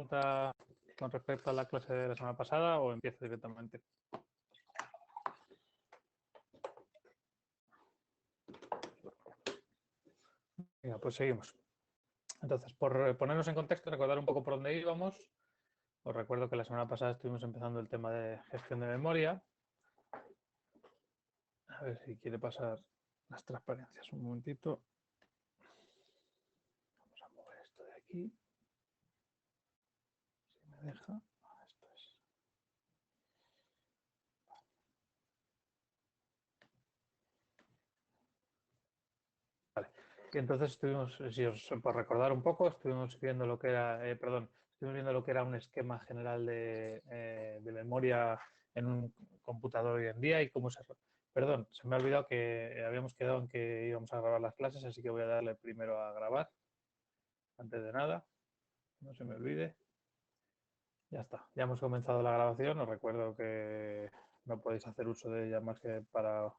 pregunta con respecto a la clase de la semana pasada o empiezo directamente? Venga, pues seguimos. Entonces, por ponernos en contexto, recordar un poco por dónde íbamos. Os recuerdo que la semana pasada estuvimos empezando el tema de gestión de memoria. A ver si quiere pasar las transparencias. Un momentito. Vamos a mover esto de aquí. Si me deja. Esto es. Vale. Y entonces estuvimos, si os por recordar un poco, estuvimos viendo lo que era, estuvimos viendo lo que era un esquema general de memoria en un computador hoy en día y cómo se... Perdón, se me ha olvidado que habíamos quedado en que íbamos a grabar las clases, así que voy a darle primero a grabar, antes de nada, no se me olvide. Ya está, ya hemos comenzado la grabación, os recuerdo que no podéis hacer uso de ella más que para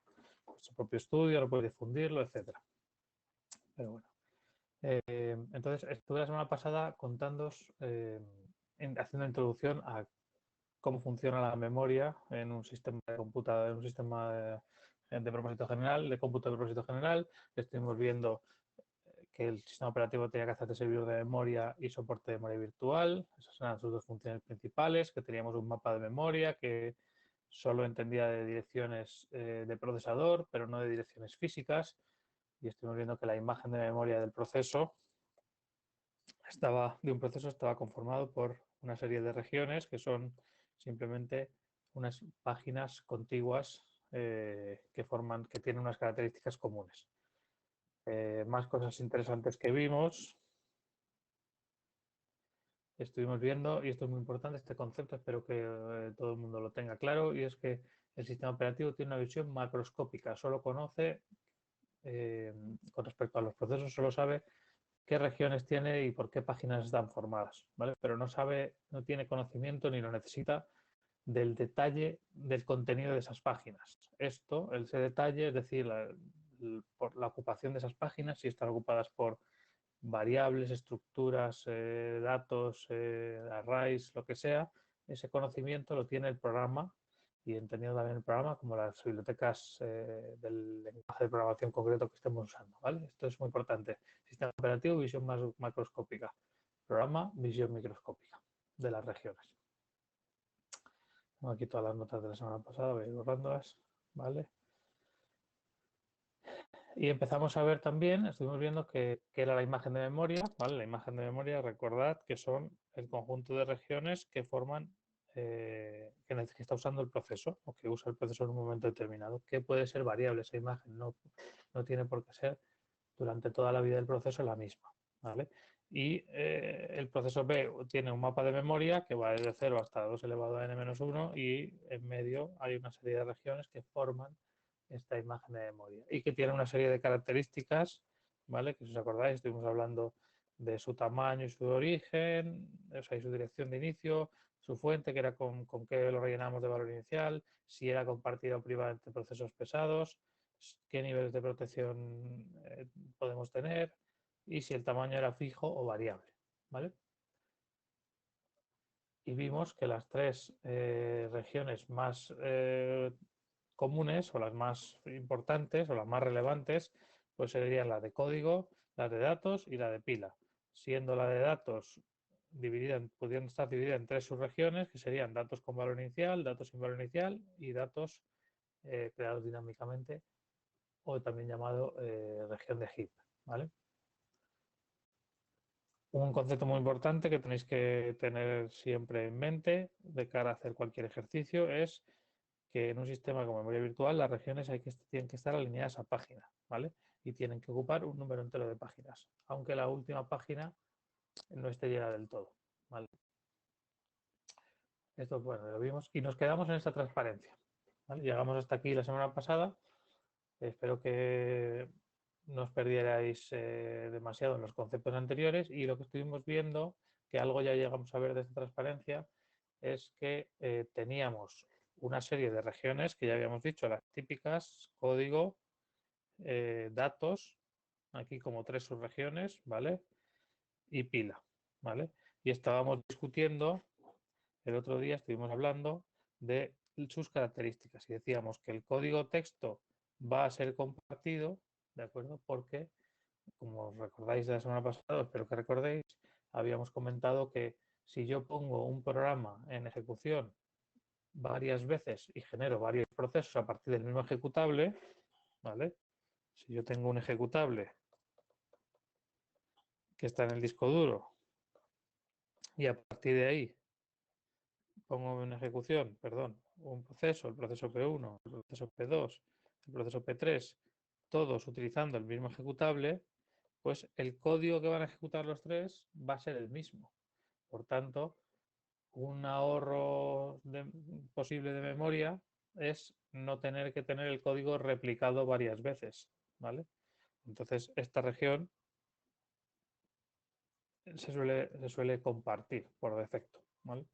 vuestro propio estudio, no podéis difundirlo, etcétera. Pero bueno. Entonces, estuve la semana pasada contándoos, haciendo introducción a cómo funciona la memoria en un sistema de computador, en un sistema de propósito general, de cómputo de propósito general. Estuvimos viendo que el sistema operativo tenía que hacer de servidor de memoria y soporte de memoria virtual. Esas eran sus dos funciones principales, que teníamos un mapa de memoria que solo entendía de direcciones de procesador, pero no de direcciones físicas. Y estuvimos viendo que la imagen de memoria del proceso estaba conformado por una serie de regiones que son simplemente unas páginas contiguas que tienen unas características comunes. Más cosas interesantes que vimos. Estuvimos viendo, y esto es muy importante, este concepto, espero que todo el mundo lo tenga claro, y es que el sistema operativo tiene una visión macroscópica, solo conoce, con respecto a los procesos, solo sabe qué regiones tiene y por qué páginas están formadas, ¿vale? Pero no sabe, no tiene conocimiento ni lo necesita del detalle del contenido de esas páginas. Ese detalle, es decir, por la ocupación de esas páginas, si están ocupadas por variables, estructuras, datos, arrays, lo que sea, ese conocimiento lo tiene el programa y entendiendo también el programa como las bibliotecas del lenguaje de programación concreto que estemos usando, ¿vale? Esto es muy importante. Sistema operativo, visión más macroscópica. Programa, visión microscópica de las regiones. Tengo aquí todas las notas de la semana pasada, voy a ir borrándolas, ¿vale? Y empezamos a ver también, estuvimos viendo que era la imagen de memoria, ¿vale? La imagen de memoria, recordad que son el conjunto de regiones que forman, que está usando el proceso o que usa el proceso en un momento determinado, que puede ser variable esa imagen, no tiene por qué ser durante toda la vida del proceso la misma, ¿vale? Y el proceso B tiene un mapa de memoria que va desde 0 hasta 2 elevado a n-1 y en medio hay una serie de regiones que forman esta imagen de memoria y que tiene una serie de características, ¿vale? Que si os acordáis, estuvimos hablando de su tamaño y su origen, o sea, y su dirección de inicio, su fuente, que era con qué lo rellenamos de valor inicial, si era compartida o privada entre procesos pesados, qué niveles de protección podemos tener y si el tamaño era fijo o variable, ¿vale? Y vimos que las tres regiones más comunes o las más importantes o las más relevantes pues serían la de código, la de datos y la de pila, siendo la de datos pudiendo estar dividida en tres subregiones que serían datos con valor inicial, datos sin valor inicial y datos creados dinámicamente o también llamado región de heap, ¿vale? Un concepto muy importante que tenéis que tener siempre en mente de cara a hacer cualquier ejercicio es que en un sistema como memoria virtual las regiones tienen que estar alineadas a página, ¿vale? Y tienen que ocupar un número entero de páginas, aunque la última página no esté llena del todo, ¿vale? Esto, bueno, lo vimos y nos quedamos en esta transparencia, ¿vale? Llegamos hasta aquí la semana pasada. Espero que no os perdierais demasiado en los conceptos anteriores y lo que estuvimos viendo, que algo ya llegamos a ver de esta transparencia, es que teníamos una serie de regiones que ya habíamos dicho, las típicas, código, datos, aquí como tres subregiones, ¿vale? Y pila, ¿vale? y estábamos discutiendo, el otro día estuvimos hablando de sus características y decíamos que el código texto va a ser compartido, ¿de acuerdo? Porque, como os recordáis de la semana pasada, espero que recordéis, habíamos comentado que si yo pongo un programa en ejecución varias veces y genero varios procesos a partir del mismo ejecutable, ¿vale? Si yo tengo un ejecutable que está en el disco duro y a partir de ahí pongo en ejecución, perdón, un proceso, el proceso P1, el proceso P2, el proceso P3, todos utilizando el mismo ejecutable, pues el código que van a ejecutar los tres va a ser el mismo. Por tanto, un ahorro posible de memoria es no tener que tener el código replicado varias veces, ¿vale? Entonces, esta región se suele compartir por defecto, ¿vale?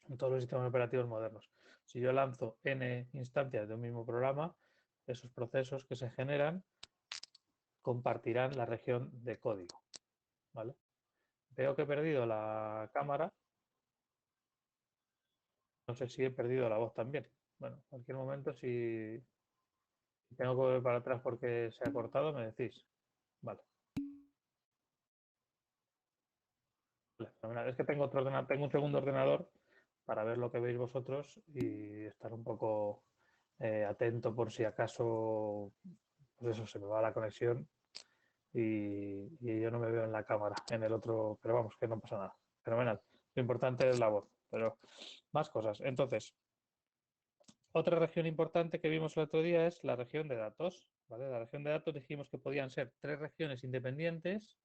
En todos los sistemas operativos modernos. Si yo lanzo n instancias de un mismo programa, esos procesos que se generan compartirán la región de código, ¿vale? Veo que he perdido la cámara. No sé si he perdido la voz también. Bueno, en cualquier momento, si tengo que volver para atrás porque se ha cortado, me decís. Vale. Es que tengo tengo un segundo ordenador para ver lo que veis vosotros y estar un poco atento por si acaso, pues eso, se me va la conexión y yo no me veo en la cámara, en el otro, pero vamos, que no pasa nada. Fenomenal. Lo importante es la voz, pero más cosas. Entonces, otra región importante que vimos el otro día es la región de datos, ¿vale? La región de datos dijimos que podían ser tres regiones independientes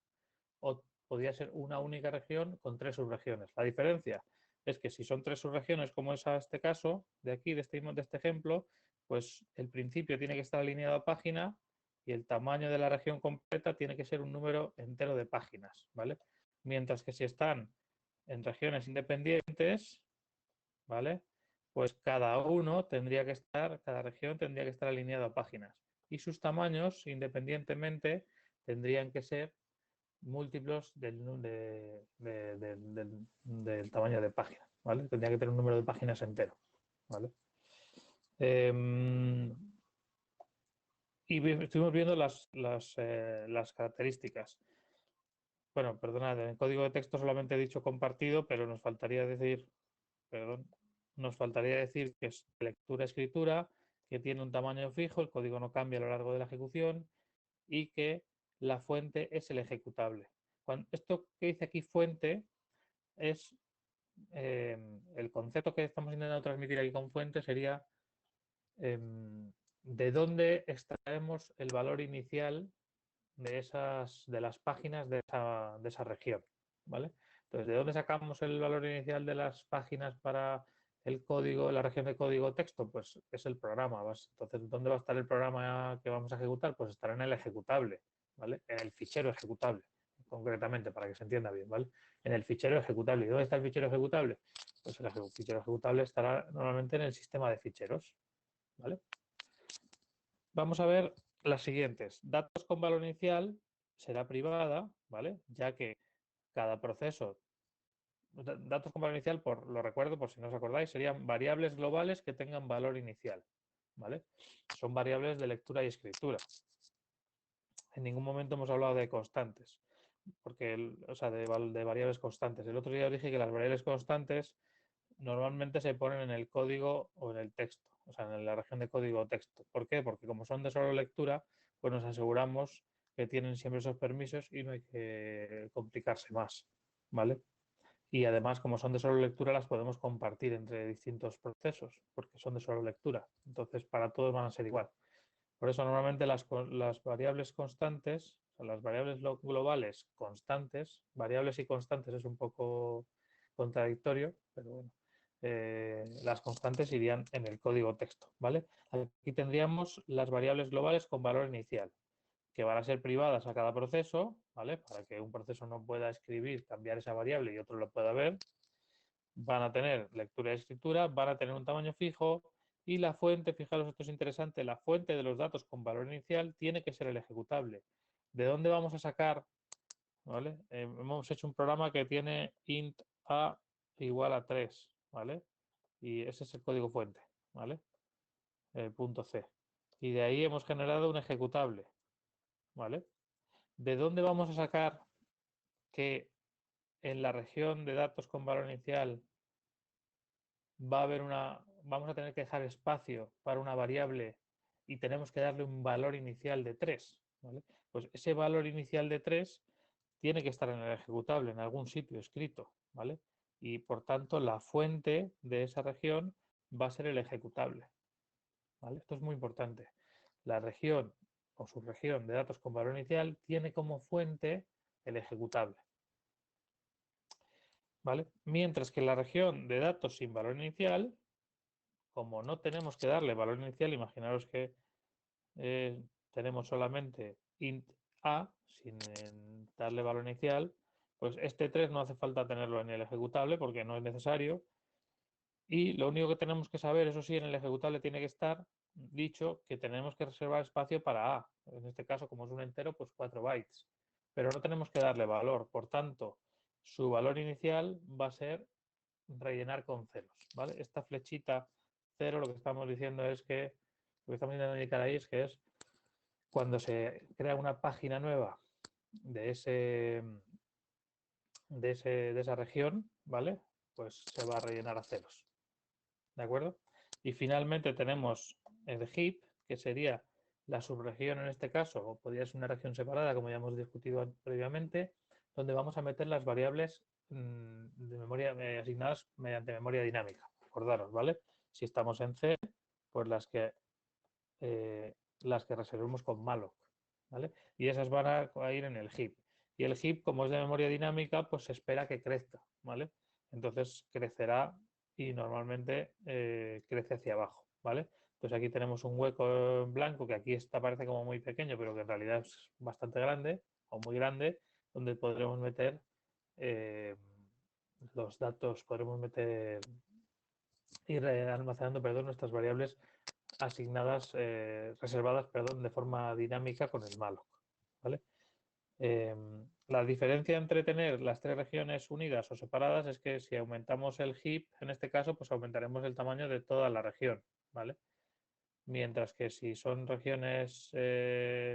o podía ser una única región con tres subregiones. La diferencia es que si son tres subregiones, como es a este caso, de aquí, de este ejemplo, pues el principio tiene que estar alineado a página y el tamaño de la región completa tiene que ser un número entero de páginas, ¿vale? Mientras que si están en regiones independientes, ¿vale? Pues cada región tendría que estar alineado a páginas. Y sus tamaños, independientemente, tendrían que ser múltiplos del tamaño de página, ¿vale? Tendría que tener un número de páginas entero, ¿vale? Y estuvimos viendo las características. Bueno, perdonad, en código de texto solamente he dicho compartido, pero nos faltaría decir, perdón, nos faltaría decir que es lectura-escritura, que tiene un tamaño fijo, el código no cambia a lo largo de la ejecución y que la fuente es el ejecutable. Esto que dice aquí fuente es el concepto que estamos intentando transmitir aquí con fuente sería de dónde extraemos el valor inicial de las páginas de esa región, ¿vale? Entonces, ¿de dónde sacamos el valor inicial de las páginas para el código, la región de código texto? Pues es el programa. Entonces, ¿dónde va a estar el programa que vamos a ejecutar? Pues estará en el ejecutable, ¿vale? En el fichero ejecutable, concretamente, para que se entienda bien, ¿vale? En el fichero ejecutable. ¿Y dónde está el fichero ejecutable? Pues el fichero ejecutable estará normalmente en el sistema de ficheros, ¿vale? Vamos a ver las siguientes. Datos con valor inicial será privada, ¿vale? Ya que cada proceso, datos con valor inicial, lo recuerdo por si no os acordáis, serían variables globales que tengan valor inicial, ¿vale? Son variables de lectura y escritura. En ningún momento hemos hablado de constantes, o sea, de variables constantes. El otro día os dije que las variables constantes normalmente se ponen en el código o en el texto, o sea, en la región de código o texto. ¿Por qué? Porque como son de solo lectura, pues nos aseguramos que tienen siempre esos permisos y no hay que complicarse más, ¿vale? Y además, como son de solo lectura, las podemos compartir entre distintos procesos, porque son de solo lectura. Entonces, para todos van a ser igual. Por eso, normalmente las variables constantes, o sea, las variables globales constantes, variables y constantes es un poco contradictorio, pero bueno, las constantes irían en el código texto, ¿vale? Aquí tendríamos las variables globales con valor inicial, que van a ser privadas a cada proceso, ¿vale? Para que un proceso no pueda escribir, cambiar esa variable y otro lo pueda ver. Van a tener lectura y escritura, van a tener un tamaño fijo y la fuente, fijaros, esto es interesante, la fuente de los datos con valor inicial tiene que ser el ejecutable. ¿De dónde vamos a sacar? ¿vale? Hemos hecho un programa que tiene int a igual a 3, ¿vale? Y ese es el código fuente, ¿vale? El punto C. Y de ahí hemos generado un ejecutable, ¿vale? ¿De dónde vamos a sacar que en la región de datos con valor inicial vamos a tener que dejar espacio para una variable y tenemos que darle un valor inicial de 3, ¿vale? Pues ese valor inicial de 3 tiene que estar en el ejecutable, en algún sitio escrito, ¿vale? Y por tanto la fuente de esa región va a ser el ejecutable, ¿vale? Esto es muy importante. La región o subregión de datos con valor inicial tiene como fuente el ejecutable, ¿vale? Mientras que la región de datos sin valor inicial, como no tenemos que darle valor inicial, imaginaros que tenemos solamente int a sin darle valor inicial, pues este 3 no hace falta tenerlo en el ejecutable porque no es necesario. Y lo único que tenemos que saber, eso sí, en el ejecutable tiene que estar dicho que tenemos que reservar espacio para a. En este caso, como es un entero, pues 4 bytes. Pero no tenemos que darle valor. Por tanto, su valor inicial va a ser rellenar con ceros, ¿vale? Esta flechita cero lo que estamos diciendo es que, lo que estamos intentando indicar ahí es que es cuando se crea una página nueva de de esa región, ¿vale? Pues se va a rellenar a ceros, ¿de acuerdo? Y finalmente tenemos el heap, que sería la subregión en este caso, o podría ser una región separada, como ya hemos discutido previamente, donde vamos a meter las variables de memoria asignadas mediante memoria dinámica. Acordaros, ¿vale? Si estamos en C, pues las que reservemos con malloc, ¿vale? Y esas van a ir en el heap. Y el heap, como es de memoria dinámica, pues se espera que crezca, ¿vale? Entonces crecerá y normalmente crece hacia abajo, ¿vale? Entonces aquí tenemos un hueco en blanco que aquí está, parece como muy pequeño, pero que en realidad es bastante grande o muy grande, donde podremos meter los datos, podremos meter ir almacenando, perdón, nuestras variables asignadas, reservadas, perdón, de forma dinámica con el malloc, ¿vale? La diferencia entre tener las tres regiones unidas o separadas es que si aumentamos el heap, en este caso, pues aumentaremos el tamaño de toda la región, ¿vale? Mientras que si son regiones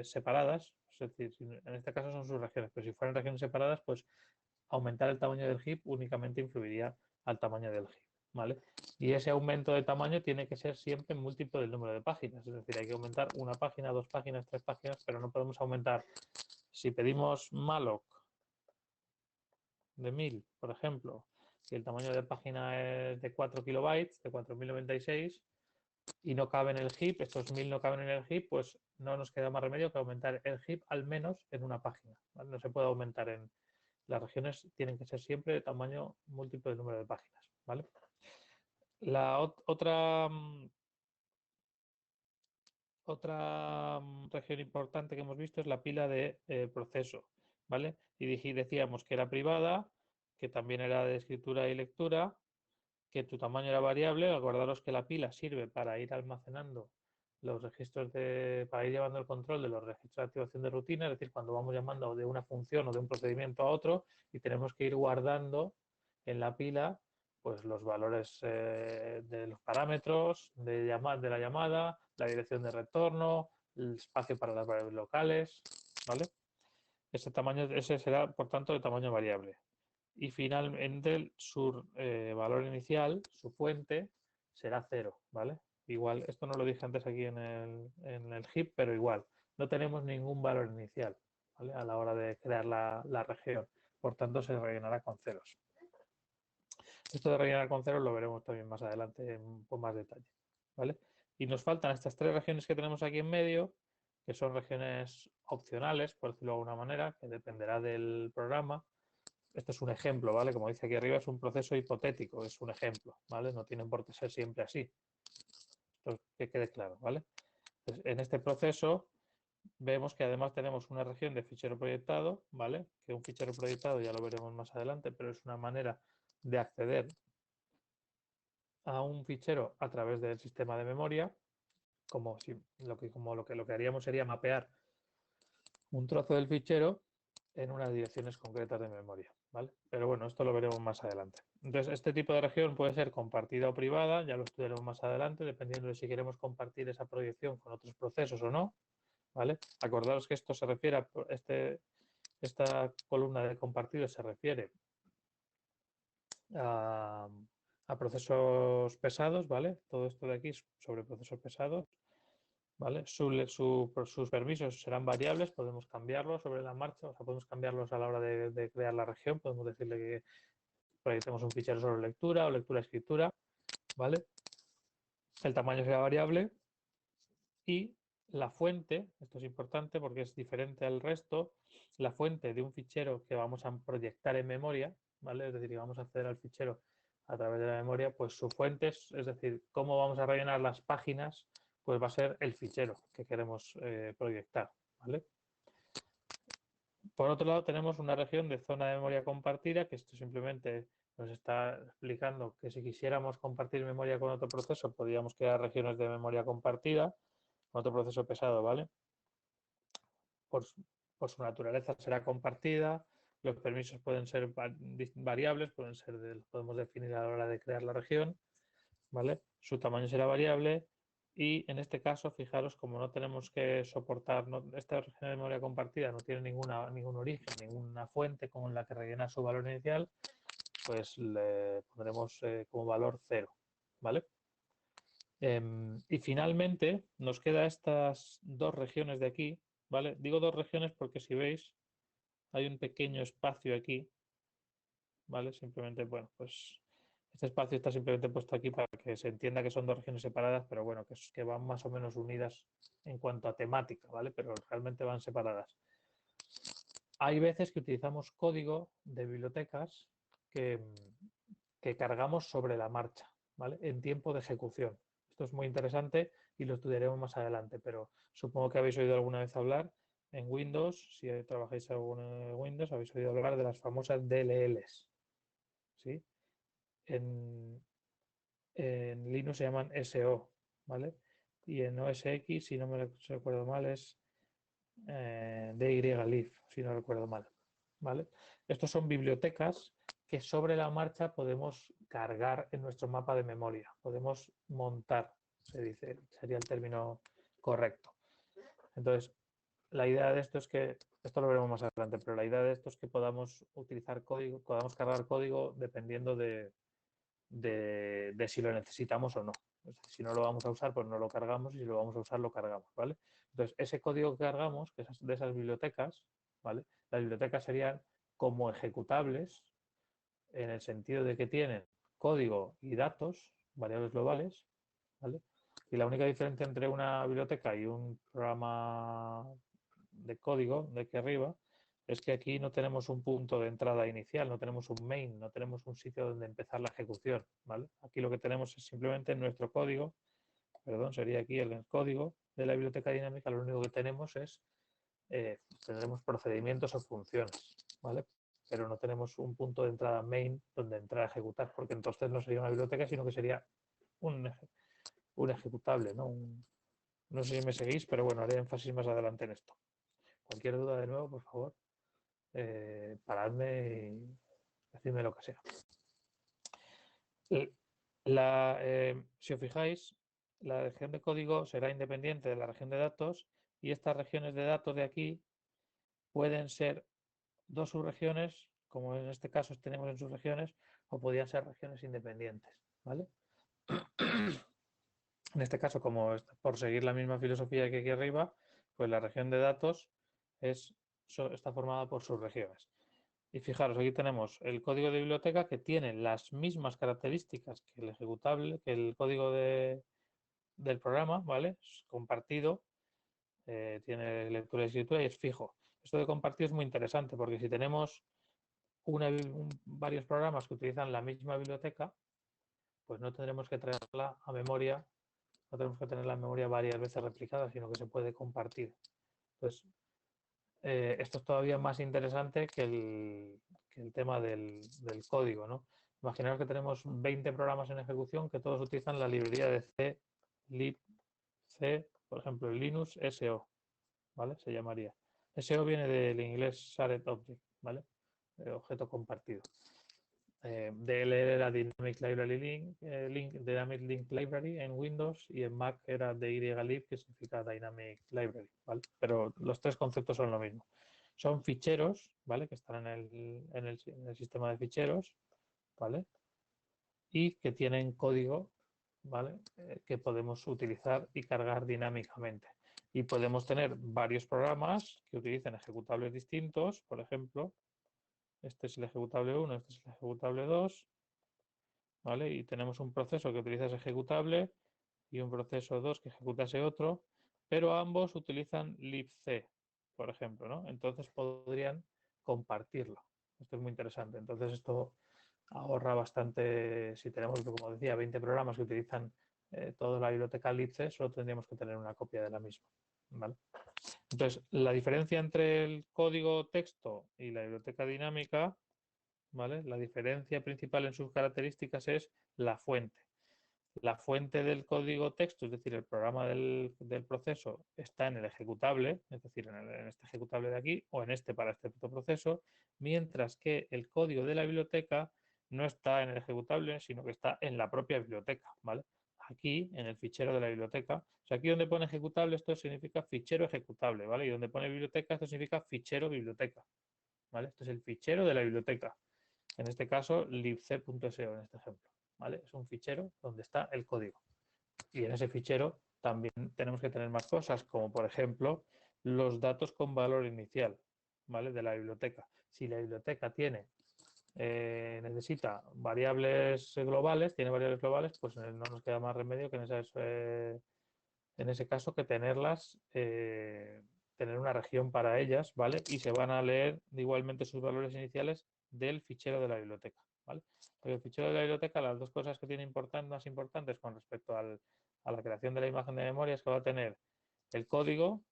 separadas, es decir, en este caso son sus regiones, pero si fueran regiones separadas, pues aumentar el tamaño del heap únicamente influiría al tamaño del heap, ¿vale? Y ese aumento de tamaño tiene que ser siempre múltiplo del número de páginas, es decir, hay que aumentar una página, dos páginas, tres páginas, pero no podemos aumentar. Si pedimos malloc de 1000, por ejemplo, si el tamaño de página es de 4 kilobytes, de 4096, y no cabe en el heap, estos 1000 no caben en el heap, pues no nos queda más remedio que aumentar el heap al menos en una página, ¿vale? No se puede aumentar en, las regiones tienen que ser siempre de tamaño múltiplo del número de páginas, ¿vale? La otra región importante que hemos visto es la pila de proceso, ¿vale? Y decíamos que era privada, que también era de escritura y lectura, que tu tamaño era variable. Acordaros que la pila sirve para ir almacenando los registros para ir llevando el control de los registros de activación de rutina, es decir, cuando vamos llamando de una función o de un procedimiento a otro y tenemos que ir guardando en la pila pues los valores de los parámetros de la llamada, la dirección de retorno, el espacio para las variables locales, ¿vale? Ese será, por tanto, de tamaño variable. Y finalmente su valor inicial, su fuente, será 0, ¿vale? Igual, esto no lo dije antes aquí en el heap, pero igual, no tenemos ningún valor inicial, ¿vale? A la hora de crear la región. Por tanto, se rellenará con ceros. Esto de rellenar con ceros lo veremos también más adelante con más detalle, ¿vale? Y nos faltan estas tres regiones que tenemos aquí en medio, que son regiones opcionales, por decirlo de alguna manera, que dependerá del programa. Esto es un ejemplo, ¿vale? Como dice aquí arriba, es un proceso hipotético, es un ejemplo, ¿vale? No tienen por qué ser siempre así. Esto que quede claro, ¿vale? Entonces, en este proceso vemos que además tenemos una región de fichero proyectado, ¿vale? Que un fichero proyectado ya lo veremos más adelante, pero es una manera de acceder a un fichero a través del sistema de memoria, como lo que haríamos sería mapear un trozo del fichero en unas direcciones concretas de memoria, ¿vale? Pero bueno, esto lo veremos más adelante. Entonces, este tipo de región puede ser compartida o privada, ya lo estudiaremos más adelante, dependiendo de si queremos compartir esa proyección con otros procesos o no, ¿vale? Acordaros que esto se refiere a esta columna de compartido se refiere a, a procesos pesados, ¿vale? Todo esto de aquí es sobre procesos pesados, ¿vale? Sus permisos serán variables, podemos cambiarlos sobre la marcha, o sea, podemos cambiarlos a la hora de crear la región, podemos decirle que proyectemos un fichero sobre lectura o lectura-escritura, ¿vale? El tamaño será variable y la fuente, esto es importante porque es diferente al resto, la fuente de un fichero que vamos a proyectar en memoria, ¿vale? Es decir, que vamos a acceder al fichero a través de la memoria, pues su fuente, es decir, cómo vamos a rellenar las páginas, pues va a ser el fichero que queremos proyectar, ¿vale? Por otro lado, tenemos una región de zona de memoria compartida, que esto simplemente nos está explicando que si quisiéramos compartir memoria con otro proceso, podríamos crear regiones de memoria compartida, con otro proceso pesado, ¿vale? Por, por su naturaleza será compartida, los permisos pueden ser variables, podemos definir a la hora de crear la región, ¿vale? Su tamaño será variable y en este caso, fijaros, como no tenemos que soportar, esta región de memoria compartida no tiene ningún origen, ninguna fuente con la que rellenar su valor inicial, pues le pondremos como valor 0, ¿vale? Y finalmente nos queda estas dos regiones de aquí, ¿vale? Digo dos regiones porque si veis hay un pequeño espacio aquí, ¿vale? Simplemente, bueno, pues este espacio está simplemente puesto aquí para que se entienda que son dos regiones separadas, pero bueno, que van más o menos unidas en cuanto a temática, ¿vale? Pero realmente van separadas. Hay veces que utilizamos código de bibliotecas que cargamos sobre la marcha, ¿vale? En tiempo de ejecución. Esto es muy interesante y lo estudiaremos más adelante, pero supongo que habéis oído alguna vez hablar en Windows, si trabajáis en Windows, habéis oído hablar de las famosas DLLs, ¿sí? En, en Linux se llaman SO, ¿vale? Y en OS X, si no me recuerdo mal, es DYLib, si no recuerdo mal, ¿vale? Estos son bibliotecas que sobre la marcha podemos cargar en nuestro mapa de memoria, podemos montar, se dice, sería el término correcto. Entonces, la idea de esto es que, esto lo veremos más adelante, pero la idea de esto es que podamos utilizar código, podamos cargar código dependiendo de si lo necesitamos o no. Si no lo vamos a usar, pues no lo cargamos y si lo vamos a usar, lo cargamos, ¿vale? Entonces, ese código que cargamos, que es de esas bibliotecas, ¿vale? Las bibliotecas serían como ejecutables en el sentido de que tienen código y datos, variables globales, ¿vale? Y la única diferencia entre una biblioteca y un programa de código de aquí arriba es que aquí no tenemos un punto de entrada inicial, no tenemos un main, no tenemos un sitio donde empezar la ejecución, ¿vale? Aquí lo que tenemos es simplemente nuestro código, perdón, sería aquí el código de la biblioteca dinámica, lo único que tenemos es, tendremos procedimientos o funciones, ¿vale? Pero no tenemos un punto de entrada main donde entrar a ejecutar, porque entonces no sería una biblioteca, sino que sería un, un ejecutable, ¿no? No sé si me seguís, pero bueno, haré énfasis más adelante en esto. Cualquier duda de nuevo, por favor, paradme y decidme lo que sea. Si os fijáis, la región de código será independiente de la región de datos y estas regiones de datos de aquí pueden ser dos subregiones, como en este caso tenemos en subregiones, o podrían ser regiones independientes, ¿vale? En este caso, como por seguir la misma filosofía que aquí arriba, pues la región de datos está formada por subregiones. Y fijaros, aquí tenemos el código de biblioteca que tiene las mismas características que el ejecutable, que el código del programa, ¿vale? Es compartido, tiene lectura y escritura y es fijo. Esto de compartir es muy interesante porque si tenemos varios programas que utilizan la misma biblioteca, pues no tendremos que traerla a memoria, no tenemos que tener la memoria varias veces replicada, sino que se puede compartir. Entonces, esto es todavía más interesante que el tema del código, ¿no? Imaginaos que tenemos 20 programas en ejecución que todos utilizan la librería de C, libc, por ejemplo, Linux SO, ¿vale? Se llamaría. SEO viene del inglés Shared Object, ¿vale? Objeto compartido. DL era Dynamic Library Dynamic Link Library en Windows, y en Mac era DYLib, que significa Dynamic Library, ¿vale? Pero los tres conceptos son lo mismo. Son ficheros, ¿vale? Que están en el sistema de ficheros, ¿vale? Y que tienen código, ¿vale? Que podemos utilizar y cargar dinámicamente. Y podemos tener varios programas que utilicen ejecutables distintos, por ejemplo, este es el ejecutable 1, este es el ejecutable 2, ¿vale? Y tenemos un proceso que utiliza ese ejecutable y un proceso 2 que ejecuta ese otro, pero ambos utilizan libc, por ejemplo, ¿no? Entonces podrían compartirlo. Esto es muy interesante. Entonces esto ahorra bastante. Si tenemos, como decía, 20 programas que utilizan toda la biblioteca libc, solo tendríamos que tener una copia de la misma, ¿vale? Entonces, la diferencia entre el código texto y la biblioteca dinámica, ¿vale? La diferencia principal en sus características es la fuente. La fuente del código texto, es decir, el programa del proceso, está en el ejecutable, es decir, en este ejecutable de aquí o en este para este proceso, mientras que el código de la biblioteca no está en el ejecutable, sino que está en la propia biblioteca, ¿vale? Aquí, en el fichero de la biblioteca. O sea, aquí donde pone ejecutable, esto significa fichero ejecutable, ¿vale? Y donde pone biblioteca, esto significa fichero biblioteca, ¿vale? Este es el fichero de la biblioteca. En este caso, libc.seo, en este ejemplo, ¿vale? Es un fichero donde está el código. Y en ese fichero también tenemos que tener más cosas, como por ejemplo los datos con valor inicial, ¿vale? De la biblioteca. Si la biblioteca necesita variables globales, pues no nos queda más remedio que en ese caso que tener una región para ellas, ¿vale? Y se van a leer igualmente sus valores iniciales del fichero de la biblioteca, ¿vale? Porque el fichero de la biblioteca, las dos cosas que tiene más importantes con respecto a la creación de la imagen de memoria es que va a tener el código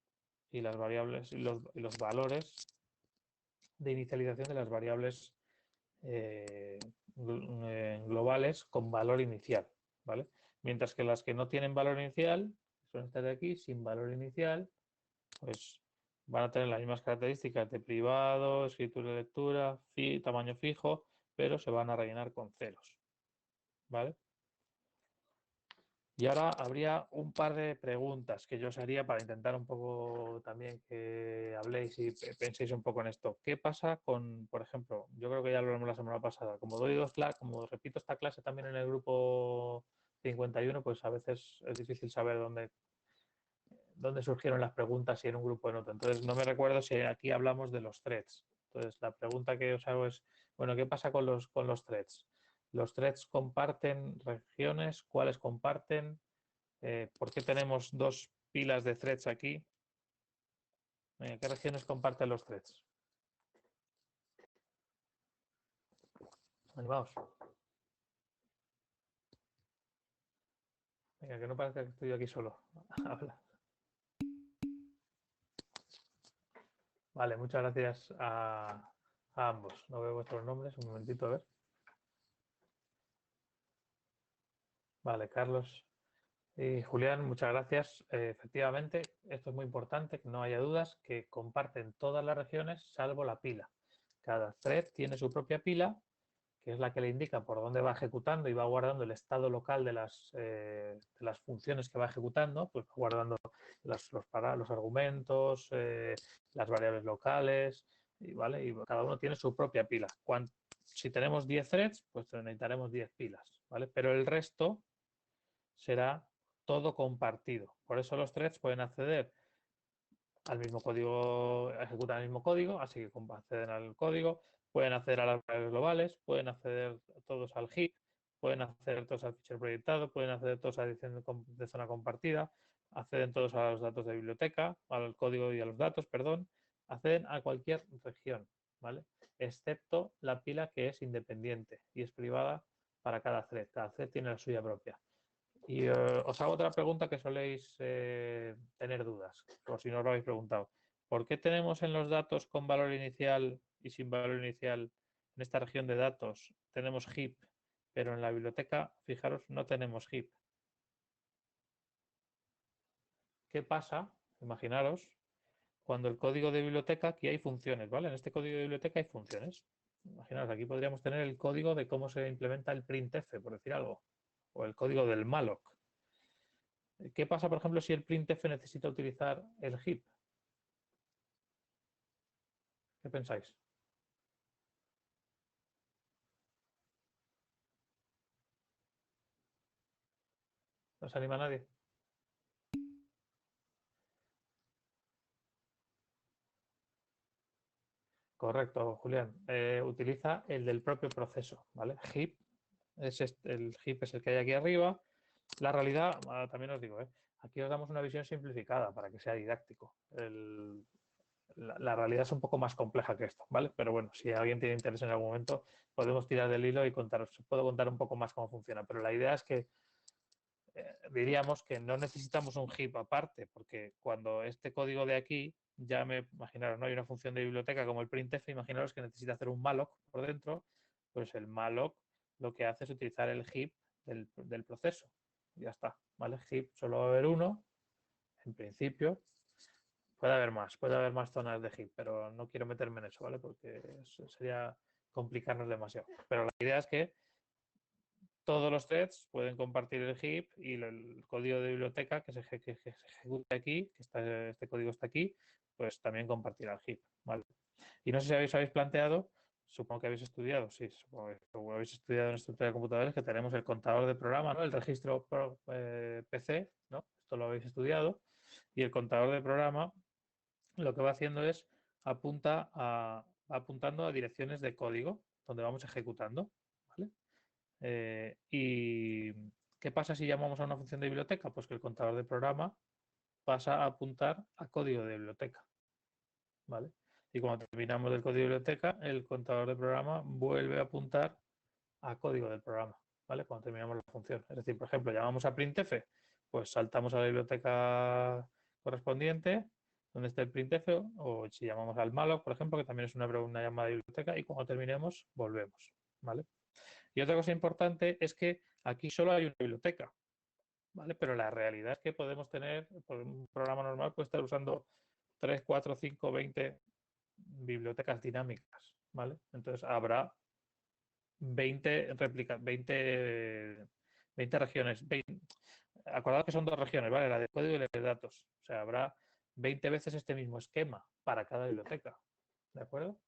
y las variables y los valores de inicialización de las variables globales con valor inicial, ¿vale? Mientras que las que no tienen valor inicial, son estas de aquí, sin valor inicial, pues van a tener las mismas características de privado, escritura y lectura, tamaño fijo, pero se van a rellenar con ceros, ¿vale? Y ahora habría un par de preguntas que yo os haría para intentar un poco también que habléis y penséis un poco en esto. ¿Qué pasa con, por ejemplo, yo creo que ya lo hablamos la semana pasada, como repito esta clase también en el grupo 51, pues a veces es difícil saber dónde surgieron las preguntas, si en un grupo o en otro. Entonces no me recuerdo si aquí hablamos de los threads. Entonces la pregunta que os hago es, bueno, ¿qué pasa con los threads? ¿Los threads comparten regiones? ¿Cuáles comparten? ¿Por qué tenemos dos pilas de threads aquí? ¿Qué regiones comparten los threads? Animaos. Venga, que no parezca que estoy yo aquí solo. Habla. Vale, muchas gracias a ambos. No veo vuestros nombres, un momentito, a ver. Vale, Carlos y Julián, muchas gracias. Efectivamente, esto es muy importante, que no haya dudas, que comparten todas las regiones salvo la pila. Cada thread tiene su propia pila, que es la que le indica por dónde va ejecutando y va guardando el estado local de las funciones que va ejecutando, pues va guardando los argumentos, las variables locales, ¿vale? Y cada uno tiene su propia pila. Si tenemos 10 threads, pues necesitaremos 10 pilas, ¿vale? Pero el resto será todo compartido. Por eso los threads pueden acceder al mismo código, ejecutan el mismo código, así que acceden al código, pueden acceder a las variables globales, pueden acceder todos al heap, pueden acceder todos al fichero proyectado, pueden acceder todos a la edición de zona compartida, acceden todos a los datos de biblioteca, al código y a los datos, perdón, acceden a cualquier región, ¿vale? Excepto la pila que es independiente y es privada para cada thread. Cada thread tiene la suya propia. Y os hago otra pregunta que soléis tener dudas, por si no os lo habéis preguntado. ¿Por qué tenemos en los datos con valor inicial y sin valor inicial, en esta región de datos, tenemos heap, pero en la biblioteca, fijaros, no tenemos heap? ¿Qué pasa? Imaginaros cuando el código de biblioteca, aquí hay funciones, ¿vale? En este código de biblioteca hay funciones. Imaginaos, aquí podríamos tener el código de cómo se implementa el printf, por decir algo, o el código del malloc. ¿Qué pasa, por ejemplo, si el printf necesita utilizar el heap? ¿Qué pensáis? ¿No se anima nadie? Correcto, Julián. Utiliza el del propio proceso, ¿vale? Heap el heap es el que hay aquí arriba. La realidad, también os digo, aquí os damos una visión simplificada para que sea didáctico. La realidad es un poco más compleja que esto, ¿vale? Pero bueno, si alguien tiene interés en algún momento, podemos tirar del hilo y contaros, puedo contar un poco más cómo funciona. Pero la idea es que diríamos que no necesitamos un heap aparte, porque cuando este código de aquí, ya me imaginaros, no hay una función de biblioteca como el printf, imaginaros que necesita hacer un malloc por dentro, pues el malloc lo que hace es utilizar el heap del proceso. Y ya está, ¿vale? Heap solo va a haber uno, en principio. Puede haber más zonas de heap, pero no quiero meterme en eso, ¿vale? Porque eso sería complicarnos demasiado. Pero la idea es que todos los threads pueden compartir el heap y el código de biblioteca que se ejecute aquí, este código está aquí, pues también compartirá el heap, ¿vale? Y no sé si habéis planteado, supongo que habéis estudiado, sí, supongo que como habéis estudiado en estructura de computadores, que tenemos el contador de programa, ¿no? El registro PC, ¿no? Esto lo habéis estudiado. Y el contador de programa lo que va haciendo es va apuntando a direcciones de código donde vamos ejecutando, ¿vale? ¿Y qué pasa si llamamos a una función de biblioteca? Pues que el contador de programa pasa a apuntar a código de biblioteca, ¿vale? Y cuando terminamos del código de biblioteca, el contador de programa vuelve a apuntar a código del programa, ¿vale? Cuando terminamos la función. Es decir, por ejemplo, llamamos a printf, pues saltamos a la biblioteca correspondiente, donde está el printf, o si llamamos al malloc, por ejemplo, que también es una llamada de biblioteca, y cuando terminemos, volvemos, ¿vale? Y otra cosa importante es que aquí solo hay una biblioteca, ¿vale? Pero la realidad es que podemos tener, por un programa normal puede estar usando 3 4 5 20 bibliotecas dinámicas, ¿vale? Entonces habrá 20 réplicas, 20 regiones. Acordad que son dos regiones, ¿vale? La de código y la de datos. O sea, habrá 20 veces este mismo esquema para cada biblioteca, ¿de acuerdo?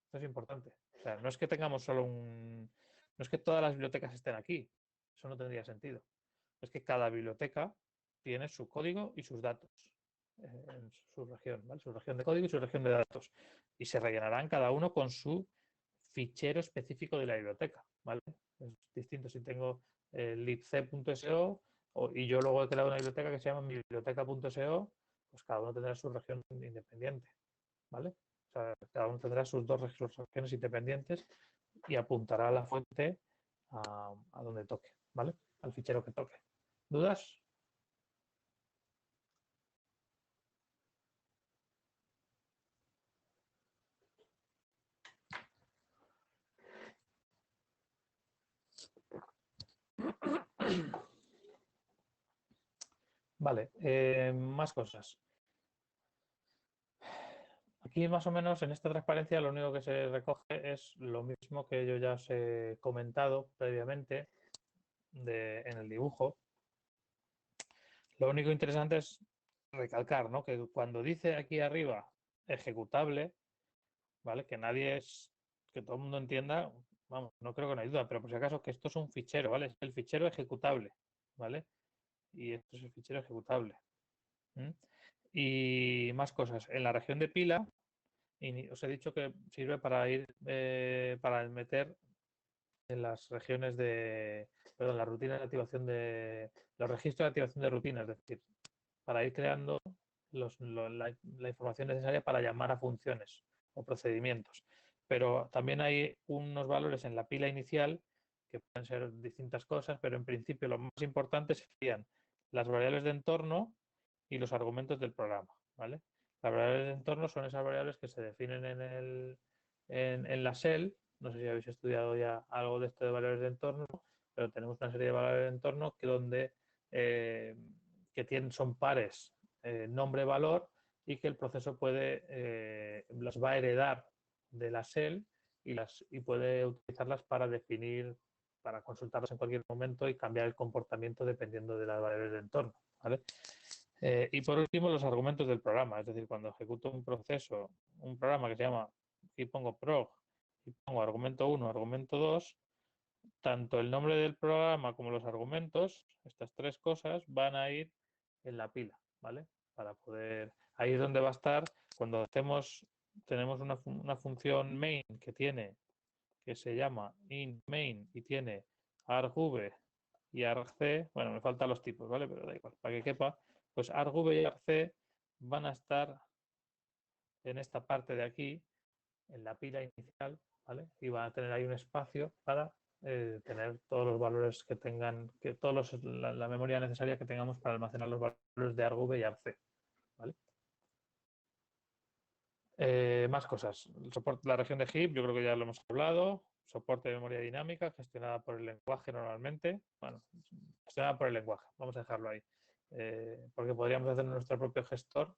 Esto es importante. O sea, no es que tengamos solo no es que todas las bibliotecas estén aquí. Eso no tendría sentido. Es que cada biblioteca tiene su código y sus datos en su región, ¿vale? Su región de código y su región de datos. Y se rellenarán cada uno con su fichero específico de la biblioteca, ¿vale? Es distinto si tengo el libc.so y yo luego he creado una biblioteca que se llama mi biblioteca.so, pues cada uno tendrá su región independiente, ¿vale? O sea, cada uno tendrá sus regiones independientes y apuntará a la fuente a donde toque, ¿vale? Al fichero que toque. ¿Dudas? Vale, más cosas. Aquí más o menos en esta transparencia lo único que se recoge es lo mismo que yo ya os he comentado previamente en el dibujo. Lo único interesante es recalcar, ¿no? Que cuando dice aquí arriba ejecutable, ¿vale? Que nadie es, que todo el mundo entienda, vamos, no creo que no hay duda, pero por si acaso que esto es un fichero, ¿vale? Es el fichero ejecutable, ¿vale? Y esto es el fichero ejecutable. ¿Mm? Y más cosas. En la región de pila, os he dicho que sirve para ir, para meter en las regiones perdón, la rutina de activación los registros de activación de rutinas, es decir, para ir creando la información necesaria para llamar a funciones o procedimientos. Pero también hay unos valores en la pila inicial que pueden ser distintas cosas, pero en principio lo más importante serían las variables de entorno y los argumentos del programa, ¿vale? Las variables de entorno son esas variables que se definen en la shell. No sé si habéis estudiado ya algo de esto de variables de entorno, pero tenemos una serie de variables de entorno que son pares nombre-valor y que el proceso las va a heredar de la shell y puede utilizarlas para definir, para consultarlas en cualquier momento y cambiar el comportamiento dependiendo de las variables de entorno, ¿vale? Y por último, los argumentos del programa, es decir, cuando ejecuto un programa que se llama, aquí pongo prog, y pongo argumento 1, argumento 2, tanto el nombre del programa como los argumentos, estas tres cosas, van a ir en la pila, ¿vale? Para poder, ahí es donde va a estar, cuando tenemos una función main que se llama int main y tiene argv y argc, bueno, me faltan los tipos, ¿vale? Pero da igual, para que quepa, pues argv y argc van a estar en esta parte de aquí, en la pila inicial, ¿vale? Y van a tener ahí un espacio para tener todos los valores que tengan, la memoria necesaria que tengamos para almacenar los valores de argv y argc, ¿vale? Más cosas. El soporte, la región de heap, yo creo que ya lo hemos hablado. Soporte de memoria dinámica, gestionada por el lenguaje normalmente. Bueno, gestionada por el lenguaje, vamos a dejarlo ahí. Porque podríamos hacer nuestro propio gestor,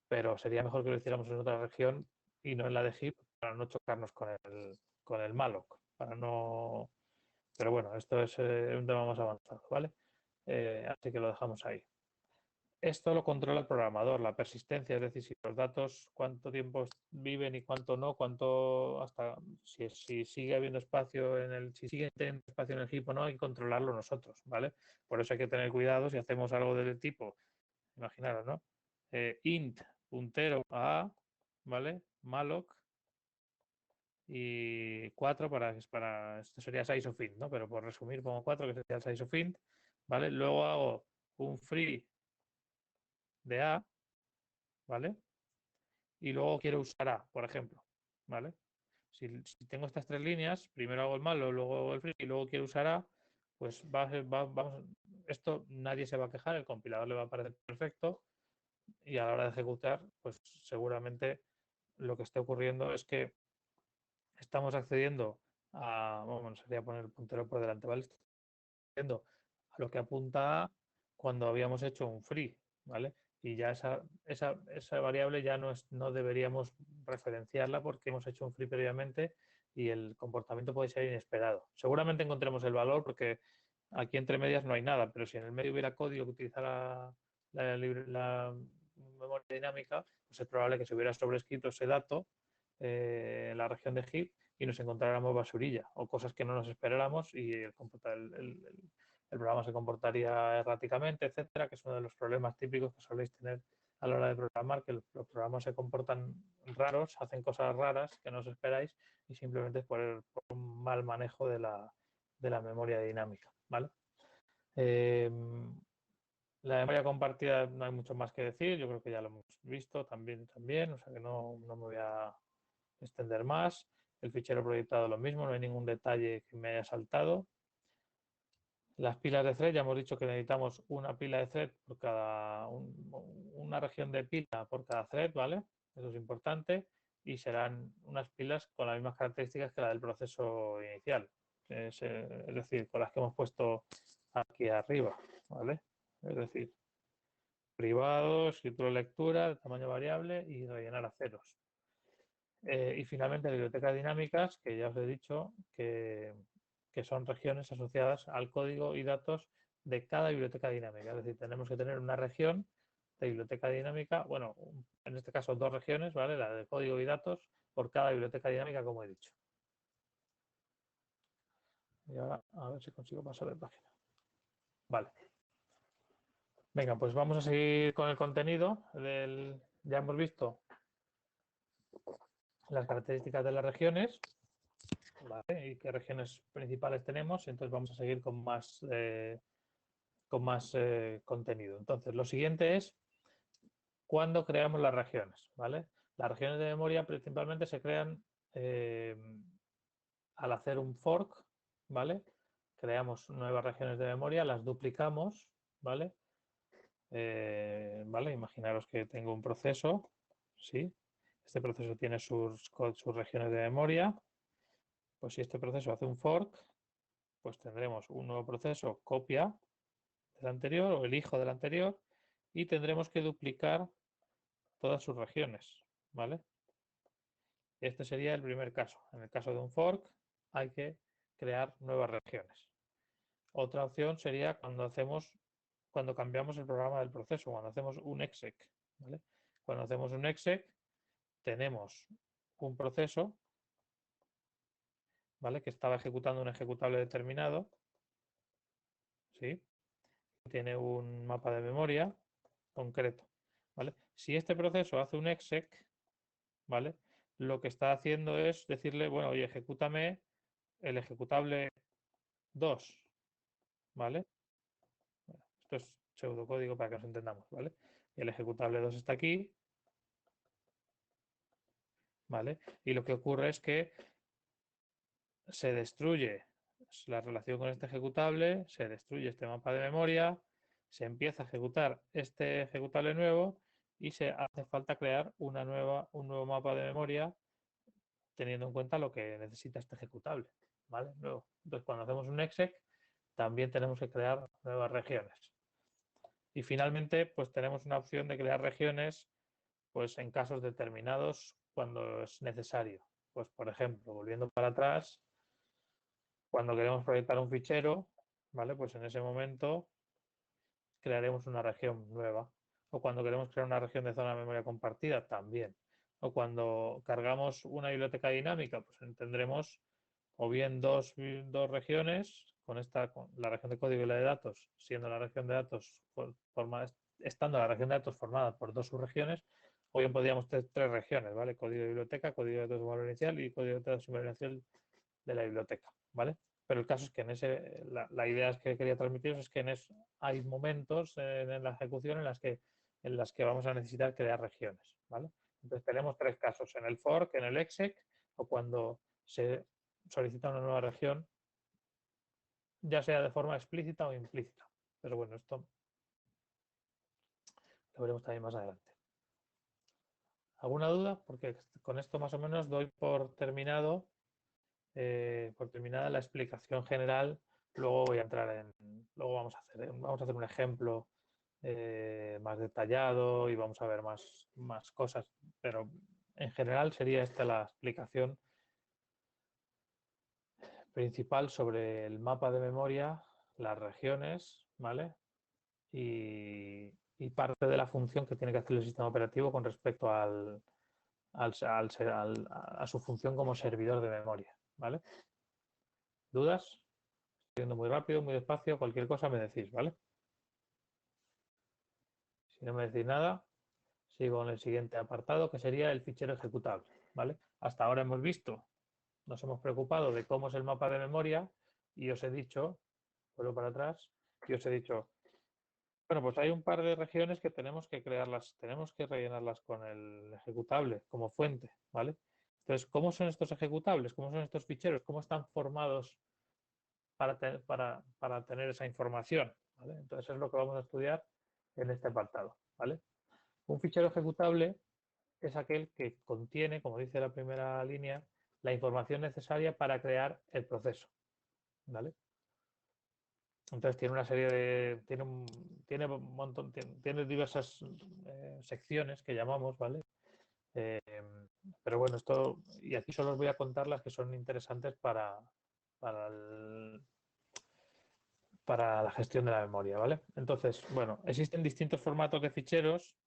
pero sería mejor que lo hiciéramos en otra región y no en la de heap para no chocarnos con el malloc. Para no... Pero bueno, esto es un tema más avanzado, ¿vale? Así que lo dejamos ahí. Esto lo controla el programador, la persistencia, es decir, si los datos cuánto tiempo viven y cuánto no, si sigue habiendo espacio si sigue teniendo espacio en el heap o no, hay que controlarlo nosotros, ¿vale? Por eso hay que tener cuidado si hacemos algo del tipo, imaginaros, ¿no? Int puntero a A, ¿vale? Malloc y 4 esto sería size of int, ¿no? Pero por resumir pongo 4 que sería el size of int, ¿vale? Luego hago un free de A, ¿vale? Y luego quiero usar A, por ejemplo, ¿vale? Si tengo estas tres líneas, primero hago el malo, luego hago el free y luego quiero usar A, pues esto nadie se va a quejar, el compilador le va a parecer perfecto y a la hora de ejecutar, pues seguramente lo que esté ocurriendo es que estamos accediendo bueno, sería poner el puntero por delante, ¿vale? Estamos accediendo a lo que apunta A cuando habíamos hecho un free, ¿vale? Y ya esa variable ya no deberíamos referenciarla porque hemos hecho un free previamente y el comportamiento puede ser inesperado. Seguramente encontremos el valor porque aquí entre medias no hay nada, pero si en el medio hubiera código que utilizara la memoria dinámica, pues es probable que se hubiera sobrescrito ese dato en la región de heap y nos encontráramos basurilla o cosas que no nos esperáramos y el programa se comportaría erráticamente, etcétera, que es uno de los problemas típicos que soléis tener a la hora de programar, que los programas se comportan raros, hacen cosas raras que no os esperáis y simplemente por un mal manejo de la memoria dinámica, ¿vale? La memoria compartida no hay mucho más que decir, yo creo que ya lo hemos visto también, o sea que no me voy a extender más. El fichero proyectado lo mismo, no hay ningún detalle que me haya saltado. Las pilas de thread, ya hemos dicho que necesitamos una pila de thread una región de pila por cada thread, ¿vale? Eso es importante. Y serán unas pilas con las mismas características que la del proceso inicial. Es decir, con las que hemos puesto aquí arriba, ¿vale? Es decir, privado, escritura lectura, de tamaño variable y rellenar a ceros. Y finalmente, bibliotecas dinámicas, que ya os he dicho que son regiones asociadas al código y datos de cada biblioteca dinámica. Es decir, tenemos que tener una región de biblioteca dinámica, bueno, en este caso dos regiones, ¿vale? La de código y datos por cada biblioteca dinámica, como he dicho. Y ahora a ver si consigo pasar de página. Vale. Venga, pues vamos a seguir con el contenido. Ya hemos visto las características de las regiones, ¿vale? Y qué regiones principales tenemos. Entonces vamos a seguir con más contenido. Entonces, lo siguiente es cuando creamos las regiones, ¿vale? Las regiones de memoria principalmente se crean al hacer un fork, ¿vale? Creamos nuevas regiones de memoria, las duplicamos, ¿vale? ¿Vale? Imaginaros que tengo un proceso, ¿sí? Este proceso tiene sus regiones de memoria. Pues si este proceso hace un fork, pues tendremos un nuevo proceso copia del anterior o el hijo del anterior y tendremos que duplicar todas sus regiones, ¿vale? Este sería el primer caso. En el caso de un fork hay que crear nuevas regiones. Otra opción sería cuando cambiamos el programa del proceso, cuando hacemos un exec, ¿vale? Cuando hacemos un exec tenemos un proceso, ¿vale? Que estaba ejecutando un ejecutable determinado, ¿sí? Tiene un mapa de memoria concreto, ¿vale? Si este proceso hace un exec, ¿vale? Lo que está haciendo es decirle, bueno, oye, ejecútame el ejecutable 2, ¿vale? Bueno, esto es pseudocódigo para que nos entendamos, ¿vale? El ejecutable 2 está aquí, ¿vale? Y lo que ocurre es que se destruye la relación con este ejecutable, se destruye este mapa de memoria, se empieza a ejecutar este ejecutable nuevo y se hace falta crear un nuevo mapa de memoria teniendo en cuenta lo que necesita este ejecutable, ¿vale? Luego, entonces, cuando hacemos un exec, también tenemos que crear nuevas regiones. Y finalmente, pues tenemos una opción de crear regiones pues en casos determinados cuando es necesario. Pues por ejemplo, volviendo para atrás, cuando queremos proyectar un fichero, ¿vale? Pues en ese momento crearemos una región nueva. O cuando queremos crear una región de zona de memoria compartida, también. O cuando cargamos una biblioteca dinámica, pues tendremos o bien dos regiones, con la región de código y la de datos, siendo la región de datos estando la región de datos formada por dos subregiones, o bien podríamos tener tres regiones, ¿vale? Código de biblioteca, código de datos de valor inicial y código de datos de valor inicial de la biblioteca, ¿vale? Pero el caso es que la idea es que quería transmitiros es que hay momentos en la ejecución en las que vamos a necesitar crear regiones, ¿vale? Entonces tenemos tres casos, en el fork, en el exec o cuando se solicita una nueva región, ya sea de forma explícita o implícita. Pero bueno, esto lo veremos también más adelante. ¿Alguna duda? Porque con esto más o menos doy por terminada la explicación general. Luego voy a entrar luego vamos a hacer un ejemplo más detallado y vamos a ver más cosas. Pero en general sería esta la explicación principal sobre el mapa de memoria, las regiones, ¿vale? Y parte de la función que tiene que hacer el sistema operativo con respecto a su función como servidor de memoria, ¿vale? ¿Dudas? Estoy yendo muy rápido, muy despacio, cualquier cosa me decís, ¿vale? Si no me decís nada, sigo en el siguiente apartado, que sería el fichero ejecutable, ¿vale? Hasta ahora hemos visto, nos hemos preocupado de cómo es el mapa de memoria y os he dicho, vuelvo para atrás, y os he dicho, bueno, pues hay un par de regiones que tenemos que rellenarlas con el ejecutable como fuente, ¿vale? Entonces, ¿cómo son estos ejecutables? ¿Cómo son estos ficheros? ¿Cómo están formados para tener esa información? ¿Vale? Entonces, es lo que vamos a estudiar en este apartado, ¿vale? Un fichero ejecutable es aquel que contiene, como dice la primera línea, la información necesaria para crear el proceso, ¿vale? Entonces tiene una serie de. Tiene un montón, tiene diversas secciones que llamamos, ¿vale? Eh, pero bueno, y aquí solo os voy a contar las que son interesantes para, para la gestión de la memoria, ¿vale? Entonces, bueno, existen distintos formatos de ficheros.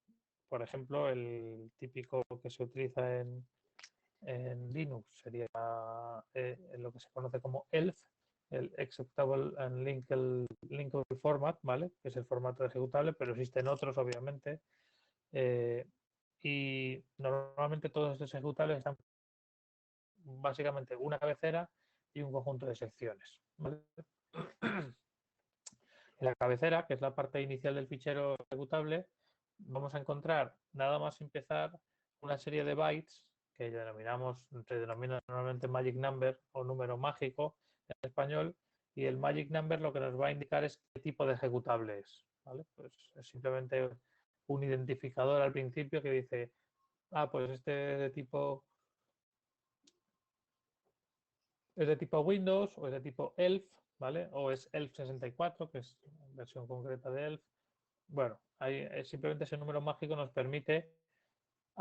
Por ejemplo, el típico que se utiliza en Linux sería lo que se conoce como ELF, el Executable and Linkable Format, ¿vale? Que es el formato de ejecutable, pero existen otros, obviamente. Y normalmente todos estos ejecutables están básicamente una cabecera y un conjunto de secciones, ¿vale? En la cabecera, que es la parte inicial del fichero ejecutable, vamos a encontrar, nada más empezar, una serie de bytes que se denomina normalmente magic number o número mágico en español, y el magic number lo que nos va a indicar es qué tipo de ejecutable es, ¿vale? Pues es simplemente un identificador al principio que dice, pues este es de tipo Windows o es de tipo ELF, ¿vale? O es ELF 64, que es versión concreta de ELF. Bueno, simplemente ese número mágico nos permite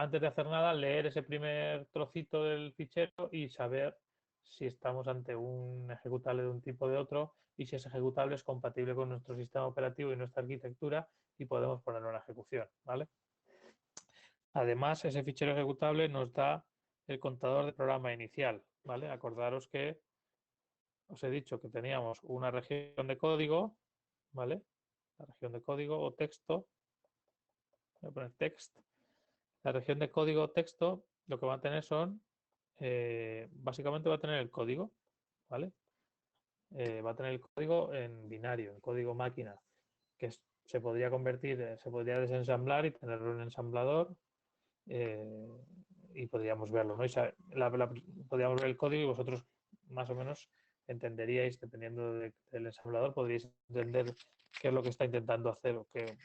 antes de hacer nada, leer ese primer trocito del fichero y saber si estamos ante un ejecutable de un tipo o de otro y si ese ejecutable es compatible con nuestro sistema operativo y nuestra arquitectura y podemos ponerlo en ejecución, ¿vale? Además, ese fichero ejecutable nos da el contador de programa inicial, ¿vale? Acordaros que os he dicho que teníamos una región de código, ¿vale? La región de código o texto, voy a poner text. La región de código o texto lo que va a tener son, básicamente va a tener el código, ¿vale? Va a tener el código en binario, en código máquina, que se podría convertir, se podría desensamblar y tenerlo en un ensamblador y podríamos verlo, ¿no? Podríamos ver el código y vosotros más o menos entenderíais, dependiendo del ensamblador, podríais entender qué es lo que está intentando hacer o qué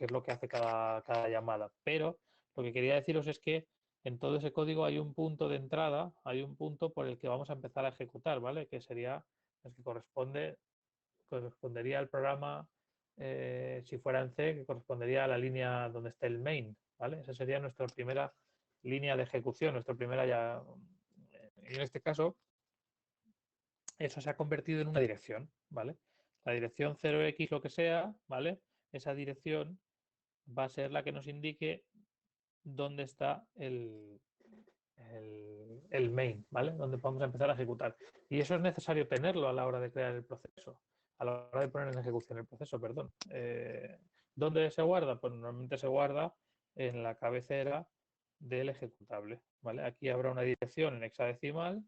es lo que hace cada llamada. Pero lo que quería deciros es que en todo ese código hay un punto de entrada, hay un punto por el que vamos a empezar a ejecutar, ¿vale? Que sería el que correspondería al programa, si fuera en C, que correspondería a la línea donde esté el main, ¿vale? Esa sería nuestra primera línea de ejecución, nuestra primera ya. En este caso, eso se ha convertido en una dirección, ¿vale? La dirección 0x lo que sea, ¿vale? Esa dirección va a ser la que nos indique dónde está el main, ¿vale? Donde podemos empezar a ejecutar. Y eso es necesario tenerlo a la hora de crear el proceso, a la hora de poner en ejecución el proceso, perdón. ¿Dónde se guarda? Pues normalmente se guarda en la cabecera del ejecutable, ¿vale? Aquí habrá una dirección en hexadecimal,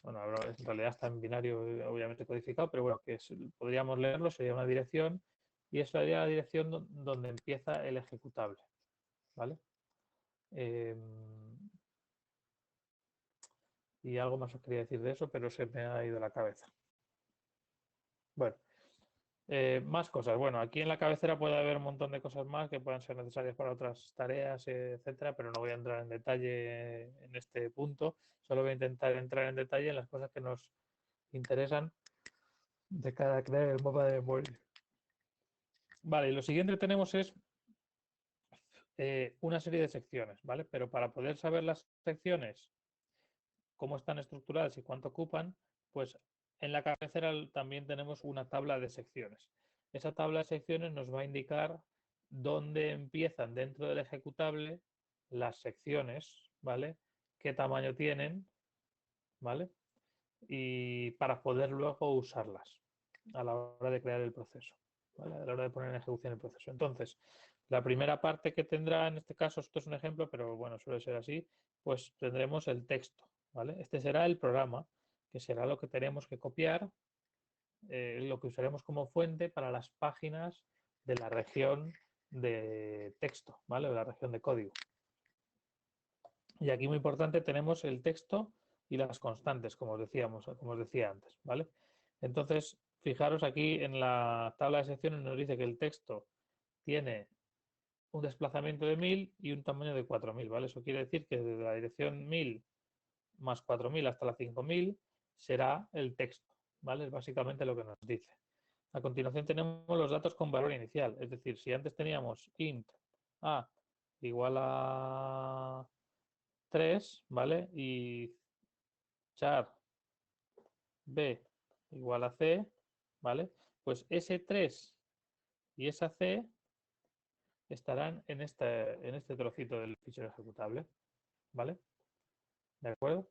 bueno, en realidad está en binario obviamente codificado, pero bueno, podríamos leerlo, sería una dirección y esa sería la dirección donde empieza el ejecutable, ¿vale? Y algo más os quería decir de eso, pero se me ha ido la cabeza. Bueno, más cosas. Bueno, aquí en la cabecera puede haber un montón de cosas más que puedan ser necesarias para otras tareas, etcétera, pero no voy a entrar en detalle en este punto. Solo voy a intentar entrar en detalle en las cosas que nos interesan de cada crear el mapa de memoria. Vale, y lo siguiente que tenemos es una serie de secciones, ¿vale? Pero para poder saber las secciones, cómo están estructuradas y cuánto ocupan, pues en la cabecera también tenemos una tabla de secciones. Esa tabla de secciones nos va a indicar dónde empiezan dentro del ejecutable las secciones, ¿vale? Qué tamaño tienen, ¿vale? Y para poder luego usarlas a la hora de crear el proceso, ¿vale? A la hora de poner en ejecución el proceso. Entonces, la primera parte que tendrá, en este caso, esto es un ejemplo, pero bueno, suele ser así, pues tendremos el texto, ¿vale? Este será el programa, que será lo que tenemos que copiar, lo que usaremos como fuente para las páginas de la región de texto, ¿vale? De la región de código. Y aquí muy importante tenemos el texto y las constantes, como os decía antes, ¿vale? Entonces, fijaros aquí en la tabla de secciones nos dice que el texto tiene un desplazamiento de 1000 y un tamaño de 4000, ¿vale? Eso quiere decir que desde la dirección 1000 más 4000 hasta la 5000 será el texto, ¿vale? Es básicamente lo que nos dice. A continuación tenemos los datos con valor inicial, es decir, si antes teníamos int a igual a 3, ¿vale? Y char b igual a c, ¿vale? Pues ese 3 y esa c estarán en este trocito del fichero ejecutable, ¿vale? ¿De acuerdo?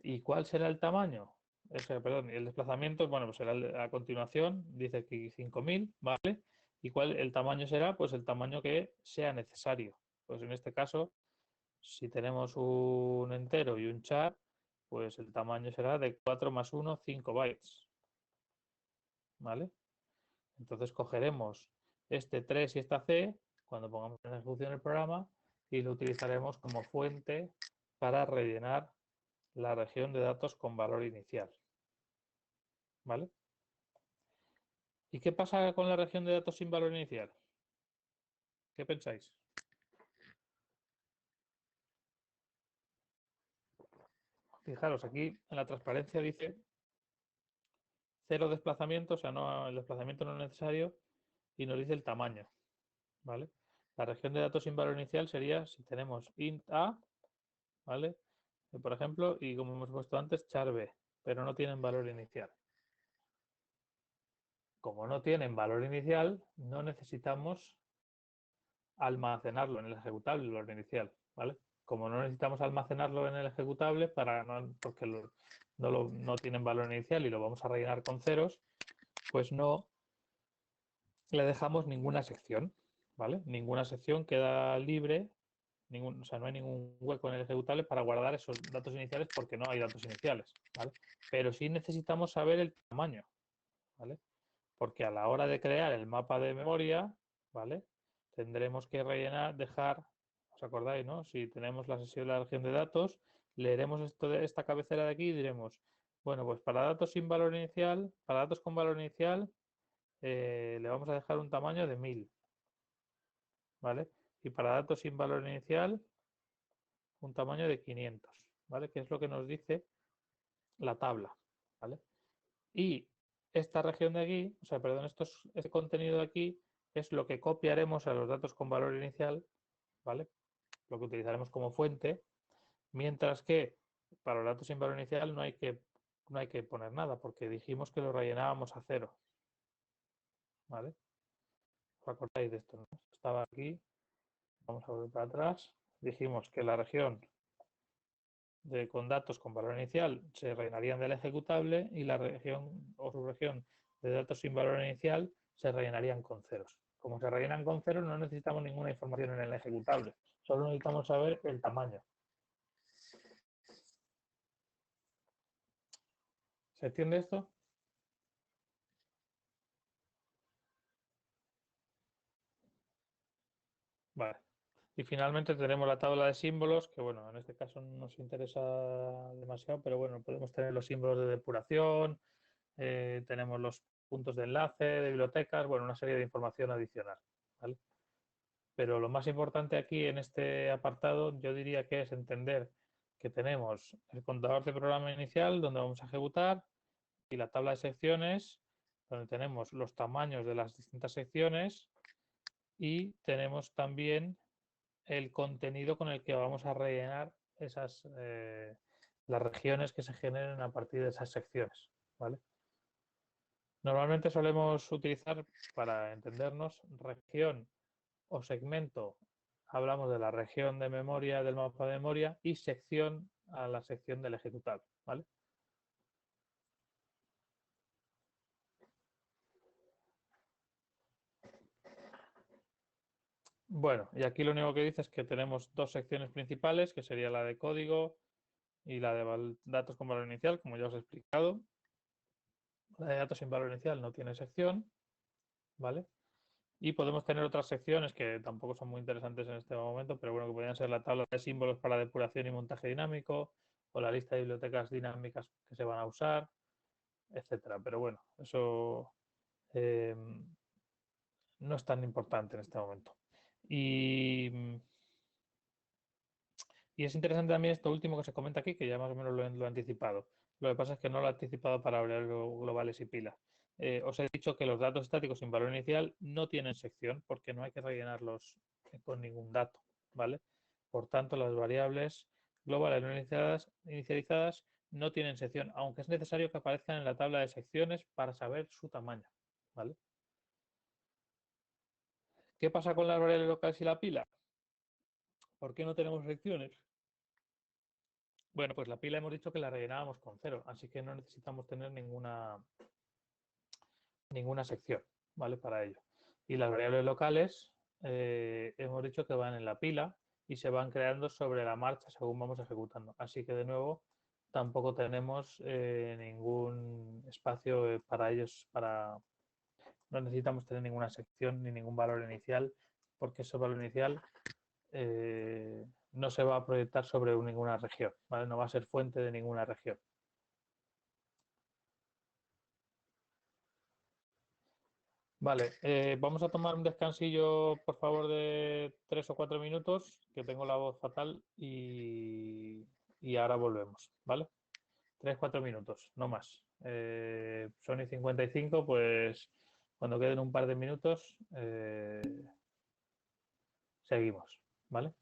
¿Y cuál será el tamaño? Perdón, el desplazamiento, bueno, pues será a continuación, dice aquí 5000, ¿vale? ¿Y cuál el tamaño será? Pues el tamaño que sea necesario. Pues en este caso, si tenemos un entero y un char, pues el tamaño será de 4 más 1, 5 bytes, ¿vale? Entonces cogeremos este 3 y esta C cuando pongamos en ejecución el programa y lo utilizaremos como fuente para rellenar la región de datos con valor inicial. ¿Vale? ¿Y qué pasa con la región de datos sin valor inicial? ¿Qué pensáis? Fijaros, aquí en la transparencia dice cero desplazamiento, o sea, no, el desplazamiento no es necesario y nos dice el tamaño. ¿Vale? La región de datos sin valor inicial sería si tenemos int a, ¿vale? Por ejemplo, y como hemos puesto antes, char b, pero no tienen valor inicial. Como no tienen valor inicial, no necesitamos almacenarlo en el ejecutable, el valor inicial, ¿vale? Como no necesitamos almacenarlo en el ejecutable porque no tienen valor inicial y lo vamos a rellenar con ceros, pues no le dejamos ninguna sección, ¿vale? Ninguna sección queda libre, o sea, no hay ningún hueco en el ejecutable para guardar esos datos iniciales porque no hay datos iniciales, ¿vale? Pero sí necesitamos saber el tamaño, ¿vale? Porque a la hora de crear el mapa de memoria, ¿vale? Tendremos que dejar, ¿os acordáis, no? Si tenemos la sesión de la región de datos, leeremos esta cabecera de aquí y diremos, bueno, pues para datos sin valor inicial, para datos con valor inicial, le vamos a dejar un tamaño de 1000, ¿vale? Y para datos sin valor inicial, un tamaño de 500, ¿vale? Que es lo que nos dice la tabla, ¿vale? Y esta región de aquí, o sea, perdón, este contenido de aquí es lo que copiaremos a los datos con valor inicial, ¿vale? Lo que utilizaremos como fuente, mientras que para los datos sin valor inicial no hay que poner nada, porque dijimos que lo rellenábamos a cero, ¿vale? ¿Os acordáis de esto, no? Estaba aquí, vamos a volver para atrás, dijimos que la región con datos con valor inicial se rellenarían del ejecutable y la región o subregión de datos sin valor inicial se rellenarían con ceros. Como se rellenan con ceros, no necesitamos ninguna información en el ejecutable, solo necesitamos saber el tamaño. ¿Se entiende esto? Vale. Y finalmente tenemos la tabla de símbolos, que bueno, en este caso no nos interesa demasiado, pero bueno, podemos tener los símbolos de depuración, tenemos los puntos de enlace, de bibliotecas, bueno, una serie de información adicional, ¿vale? Pero lo más importante aquí en este apartado yo diría que es entender que tenemos el contador de programa inicial donde vamos a ejecutar y la tabla de secciones donde tenemos los tamaños de las distintas secciones y tenemos también el contenido con el que vamos a rellenar las regiones que se generen a partir de esas secciones, ¿vale? Normalmente solemos utilizar, para entendernos, región o segmento, hablamos de la región de memoria del mapa de memoria y sección a la sección del ejecutable, ¿vale? Bueno, y aquí lo único que dice es que tenemos dos secciones principales, que sería la de código y la de datos con valor inicial, como ya os he explicado. La de datos sin valor inicial no tiene sección, ¿vale? Y podemos tener otras secciones que tampoco son muy interesantes en este momento, pero bueno, que podrían ser la tabla de símbolos para depuración y montaje dinámico, o la lista de bibliotecas dinámicas que se van a usar, etcétera. Pero bueno, eso eh, no es tan importante en este momento. Y es interesante también esto último que se comenta aquí, que ya más o menos lo he anticipado. Lo que pasa es que no lo he anticipado para variables globales y pilas. Os he dicho que los datos estáticos sin valor inicial no tienen sección porque no hay que rellenarlos con ningún dato, ¿vale? Por tanto, las variables globales no inicializadas no tienen sección, aunque es necesario que aparezcan en la tabla de secciones para saber su tamaño, ¿vale? ¿Qué pasa con las variables locales y la pila? ¿Por qué no tenemos secciones? Bueno, pues la pila hemos dicho que la rellenábamos con cero, así que no necesitamos tener ninguna sección, ¿vale? Para ello. Y las variables locales hemos dicho que van en la pila y se van creando sobre la marcha según vamos ejecutando. Así que de nuevo tampoco tenemos ningún espacio para ellos, no necesitamos tener ninguna sección ni ningún valor inicial, porque ese valor inicial no se va a proyectar sobre ninguna región, ¿vale? No va a ser fuente de ninguna región. Vale, vamos a tomar un descansillo, por favor, de 3 o 4 minutos, que tengo la voz fatal y ahora volvemos, ¿vale? 3 o 4 minutos, no más. Son y 55, pues cuando queden un par de minutos, seguimos, ¿vale?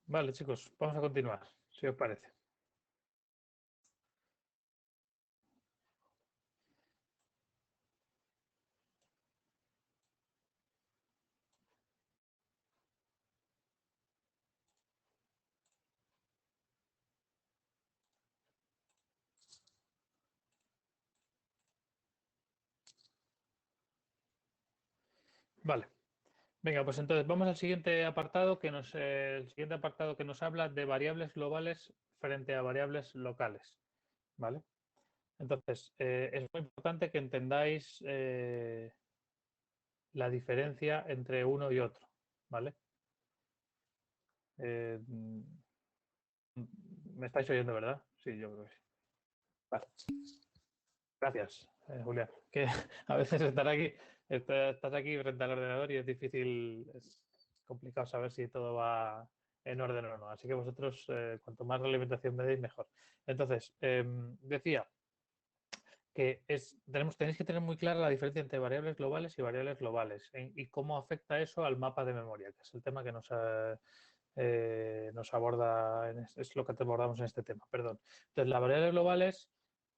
Vale, chicos, vamos a continuar, si os parece. Vale. Venga, pues entonces vamos al siguiente apartado el siguiente apartado que nos habla de variables globales frente a variables locales, ¿vale? Entonces, es muy importante que entendáis la diferencia entre uno y otro, ¿vale? Eh, ¿Me estáis oyendo, verdad? Sí, yo creo que sí. Vale. Gracias, Julián. Que a veces estás aquí frente al ordenador y es difícil, es complicado saber si todo va en orden o no. Así que vosotros, cuanto más realimentación me deis, mejor. Entonces, decía que tenéis que tener muy clara la diferencia entre variables globales y variables globales y cómo afecta eso al mapa de memoria, que es el tema que nos aborda, es lo que te abordamos en este tema, perdón. Entonces, las variables globales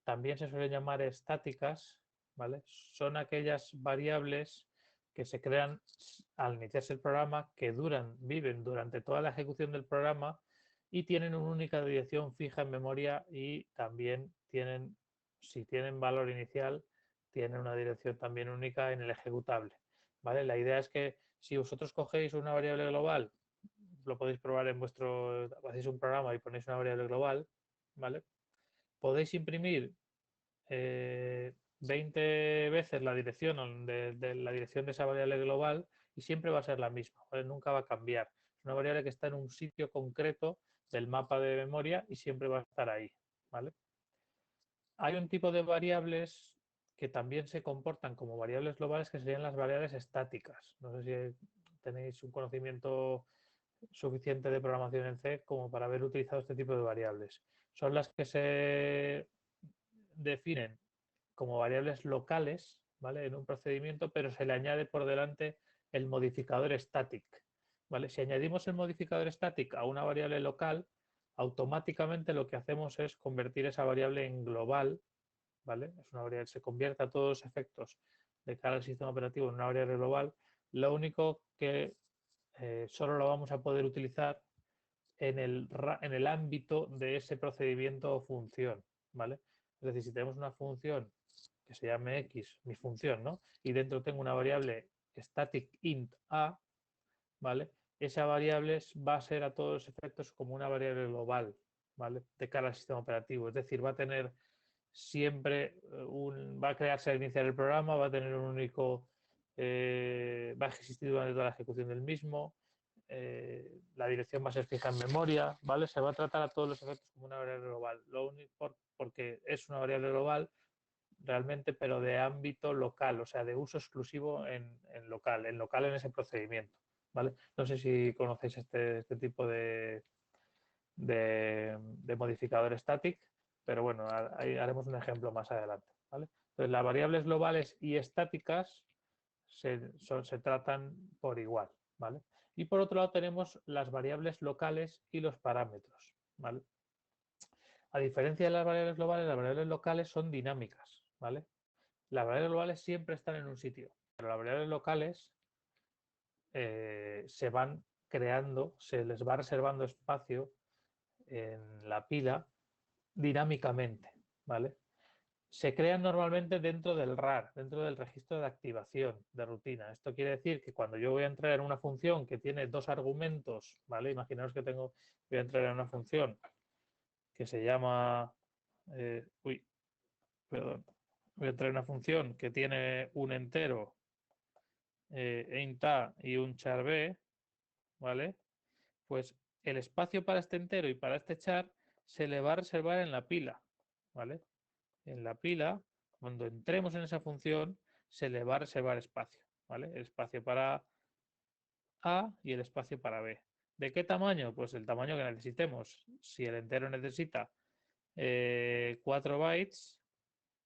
también se suelen llamar estáticas, ¿vale? Son aquellas variables que se crean al iniciarse el programa, que viven durante toda la ejecución del programa y tienen una única dirección fija en memoria y también si tienen valor inicial, tienen una dirección también única en el ejecutable, ¿vale? La idea es que si vosotros cogéis una variable global, lo podéis probar hacéis un programa y ponéis una variable global, ¿vale? Podéis imprimir 20 veces la dirección de la dirección de esa variable global y siempre va a ser la misma, ¿vale? Nunca va a cambiar. Es una variable que está en un sitio concreto del mapa de memoria y siempre va a estar ahí, ¿vale? Hay un tipo de variables que también se comportan como variables globales que serían las variables estáticas. No sé si tenéis un conocimiento suficiente de programación en C como para haber utilizado este tipo de variables. Son las que se definen como variables locales, ¿vale? En un procedimiento, pero se le añade por delante el modificador static, ¿vale? Si añadimos el modificador static a una variable local, automáticamente lo que hacemos es convertir esa variable en global, ¿vale? Es una variable, se convierte a todos los efectos de cara al sistema operativo en una variable global. Lo único que solo lo vamos a poder utilizar en el ámbito de ese procedimiento o función, ¿vale? Es decir, si tenemos una función que se llame X, mi función, ¿no? Y dentro tengo una variable static int a, ¿vale? Esa variable va a ser a todos los efectos como una variable global, ¿vale? De cara al sistema operativo. Es decir, va a tener siempre va a crearse al iniciar el programa, va a tener un único, va a existir durante toda la ejecución del mismo, la dirección va a ser fija en memoria, ¿vale? Se va a tratar a todos los efectos como una variable global, lo único porque es una variable global realmente, pero de ámbito local, o sea, de uso exclusivo en local en ese procedimiento, ¿vale? No sé si conocéis este tipo de modificador static, pero bueno, ahí haremos un ejemplo más adelante, ¿vale? Entonces, las variables globales y estáticas se tratan por igual, ¿vale? Y por otro lado tenemos las variables locales y los parámetros, ¿vale? A diferencia de las variables globales, las variables locales son dinámicas, ¿vale? Las variables globales siempre están en un sitio, pero las variables locales se van creando, se les va reservando espacio en la pila dinámicamente, ¿vale? Se crean normalmente dentro del RAR, dentro del registro de activación de rutina. Esto quiere decir que cuando yo voy a entrar en una función que tiene dos argumentos, ¿vale? Imaginaos que voy a entrar en una función que se llama, perdón, voy a entrar en una función que tiene un entero int a y un char b, ¿vale? Pues el espacio para este entero y para este char se le va a reservar en la pila, ¿vale? En la pila, cuando entremos en esa función, se le va a reservar espacio, ¿vale? El espacio para A y el espacio para B. ¿De qué tamaño? Pues el tamaño que necesitemos. Si el entero necesita 4 bytes,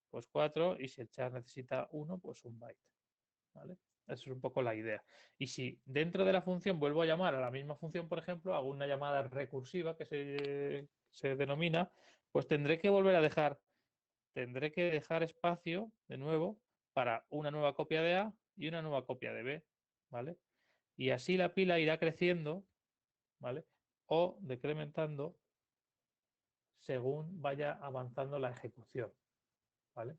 pues 4, y si el char necesita 1, pues 1 byte, ¿vale? Esa es un poco la idea. Y si dentro de la función vuelvo a llamar a la misma función, por ejemplo, hago una llamada recursiva que se denomina, pues tendré que dejar espacio de nuevo para una nueva copia de A y una nueva copia de B, ¿vale? Y así la pila irá creciendo, ¿vale? O decrementando según vaya avanzando la ejecución, ¿vale?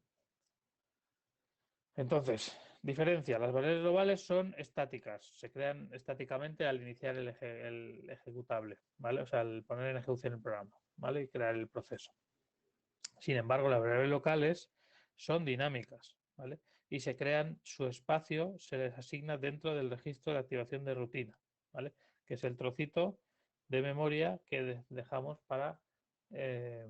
Entonces, diferencia, las variables globales son estáticas, se crean estáticamente al iniciar el ejecutable, ¿vale? O sea, al poner en ejecución el programa, ¿vale? Y crear el proceso. Sin embargo, las variables locales son dinámicas, ¿vale? Y se crean, su espacio se les asigna dentro del registro de activación de rutina, ¿vale? Que es el trocito de memoria que dejamos eh,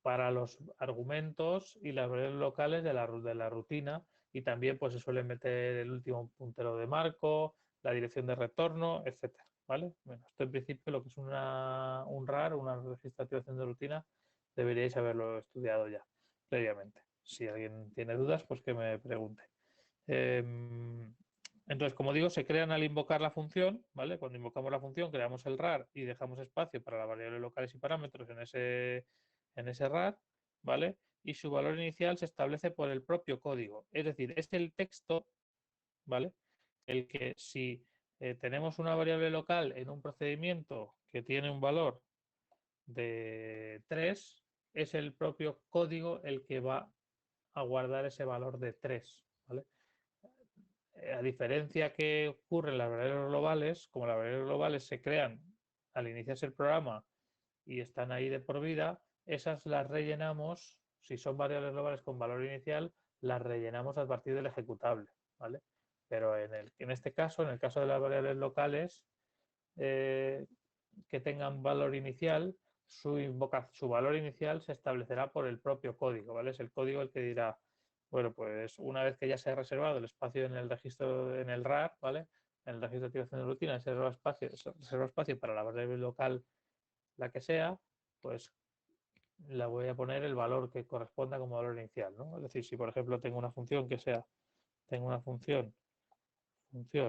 para los argumentos y las variables locales de la rutina, y también pues se suele meter el último puntero de marco, la dirección de retorno, etcétera, ¿vale? Bueno, esto en principio lo que es un RAR, una registro de activación de rutina, deberíais haberlo estudiado ya previamente. Si alguien tiene dudas, pues que me pregunte. Entonces, como digo, se crean al invocar la función, ¿vale? Cuando invocamos la función, creamos el RAR y dejamos espacio para las variables locales y parámetros en ese RAR, ¿vale? Y su valor inicial se establece por el propio código. Es decir, es el texto, ¿vale? El que si tenemos una variable local en un procedimiento que tiene un valor de 3, es el propio código el que va a guardar ese valor de 3, ¿vale? A diferencia que ocurre en las variables globales, como las variables globales se crean al iniciarse el programa y están ahí de por vida, esas las rellenamos, si son variables globales con valor inicial, las rellenamos a partir del ejecutable, ¿vale? Pero en este caso, en el caso de las variables locales eh, que tengan valor inicial, su valor inicial se establecerá por el propio código, ¿vale? Es el código el que dirá, bueno, pues una vez que ya se ha reservado el espacio en el registro, en el RAR, ¿vale? En el registro de activación de rutina, se reserva espacio para la variable local, la que sea, pues la voy a poner el valor que corresponda como valor inicial, ¿no? Es decir, si por ejemplo tengo una función tengo una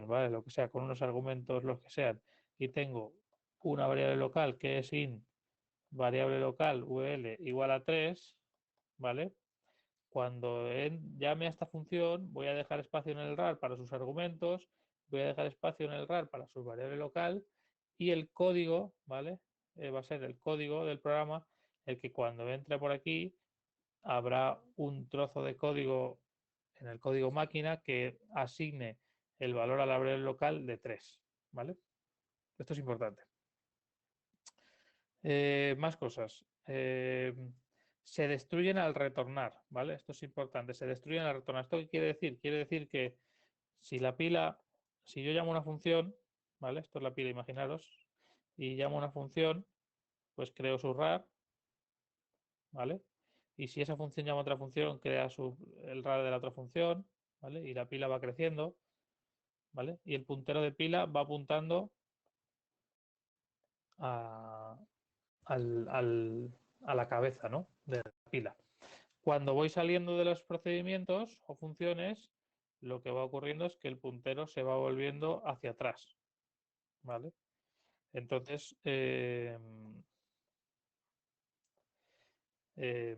¿vale? Lo que sea, con unos argumentos, los que sean, y tengo una variable local que es in variable local ul igual a 3, ¿vale? Cuando llame a esta función, voy a dejar espacio en el RAR para sus argumentos, voy a dejar espacio en el RAR para su variable local, y el código, ¿vale? Va a ser el código del programa el que cuando entre por aquí habrá un trozo de código en el código máquina que asigne el valor a la variable local de 3, ¿vale? Esto es importante. Más cosas. Se destruyen al retornar, ¿vale? Esto es importante. Se destruyen al retornar. ¿Esto qué quiere decir? Quiere decir que si la pila, si yo llamo una función, ¿vale? Esto es la pila, imaginaros, y llamo una función, pues creo su RAR, ¿vale? Y si esa función llama a otra función, crea el RAR de la otra función, ¿vale? Y la pila va creciendo, ¿vale? Y el puntero de pila va apuntando a, a la cabeza, ¿no? De la pila. Cuando voy saliendo de los procedimientos o funciones, lo que va ocurriendo es que el puntero se va volviendo hacia atrás, ¿vale? Entonces,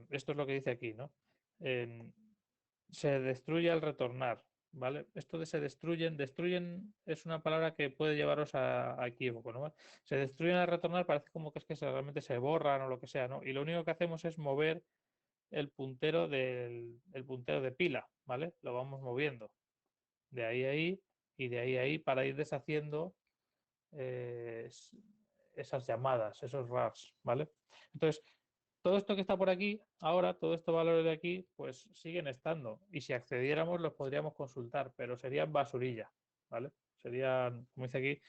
esto es lo que dice aquí, ¿no? Se destruye al retornar, ¿vale? Esto de destruyen es una palabra que puede llevaros a equívoco, ¿no? Se destruyen al retornar, parece como que es que realmente se borran o lo que sea, ¿no? Y lo único que hacemos es mover el puntero de pila, ¿vale? Lo vamos moviendo de ahí a ahí y de ahí a ahí para ir deshaciendo eh, esas llamadas, esos RARs, ¿vale? Entonces, todo esto que está por aquí, ahora, todos estos valores de aquí, pues siguen estando. Y si accediéramos, los podríamos consultar, pero serían basurilla, ¿vale? Serían, como dice aquí,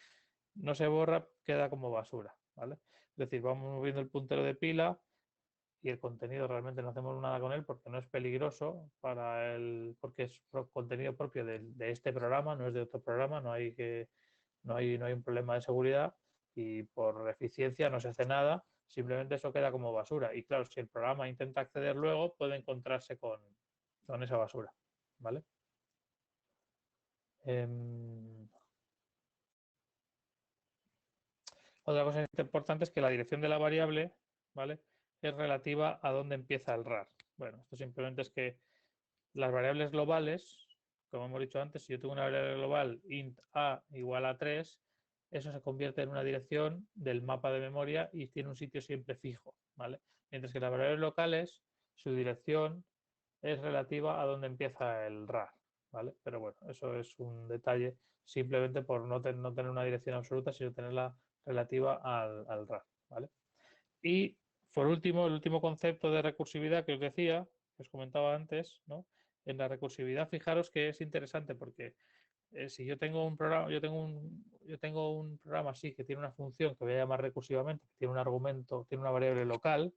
no se borra, queda como basura, ¿vale? Es decir, vamos moviendo el puntero de pila y el contenido realmente no hacemos nada con él porque no es peligroso porque es contenido propio de este programa, no es de otro programa, no hay un problema de seguridad y por eficiencia no se hace nada, simplemente eso queda como basura. Y claro, si el programa intenta acceder luego, puede encontrarse con esa basura, ¿vale? Em, Otra cosa importante es que la dirección de la variable, ¿vale?, es relativa a dónde empieza el RAR. Bueno, esto simplemente es que las variables globales, como hemos dicho antes, si yo tengo una variable global int a igual a 3, eso se convierte en una dirección del mapa de memoria y tiene un sitio siempre fijo, ¿vale? Mientras que las variables locales, su dirección es relativa a dónde empieza el RAR, ¿vale? Pero bueno, eso es un detalle simplemente por no tener una dirección absoluta, sino tenerla relativa al RAR, ¿vale? Y por último, el último concepto de recursividad que os decía, que os comentaba antes, ¿no? En la recursividad, fijaros que es interesante porque si yo tengo un programa, yo tengo un programa así que tiene una función que voy a llamar recursivamente, que tiene un argumento, tiene una variable local,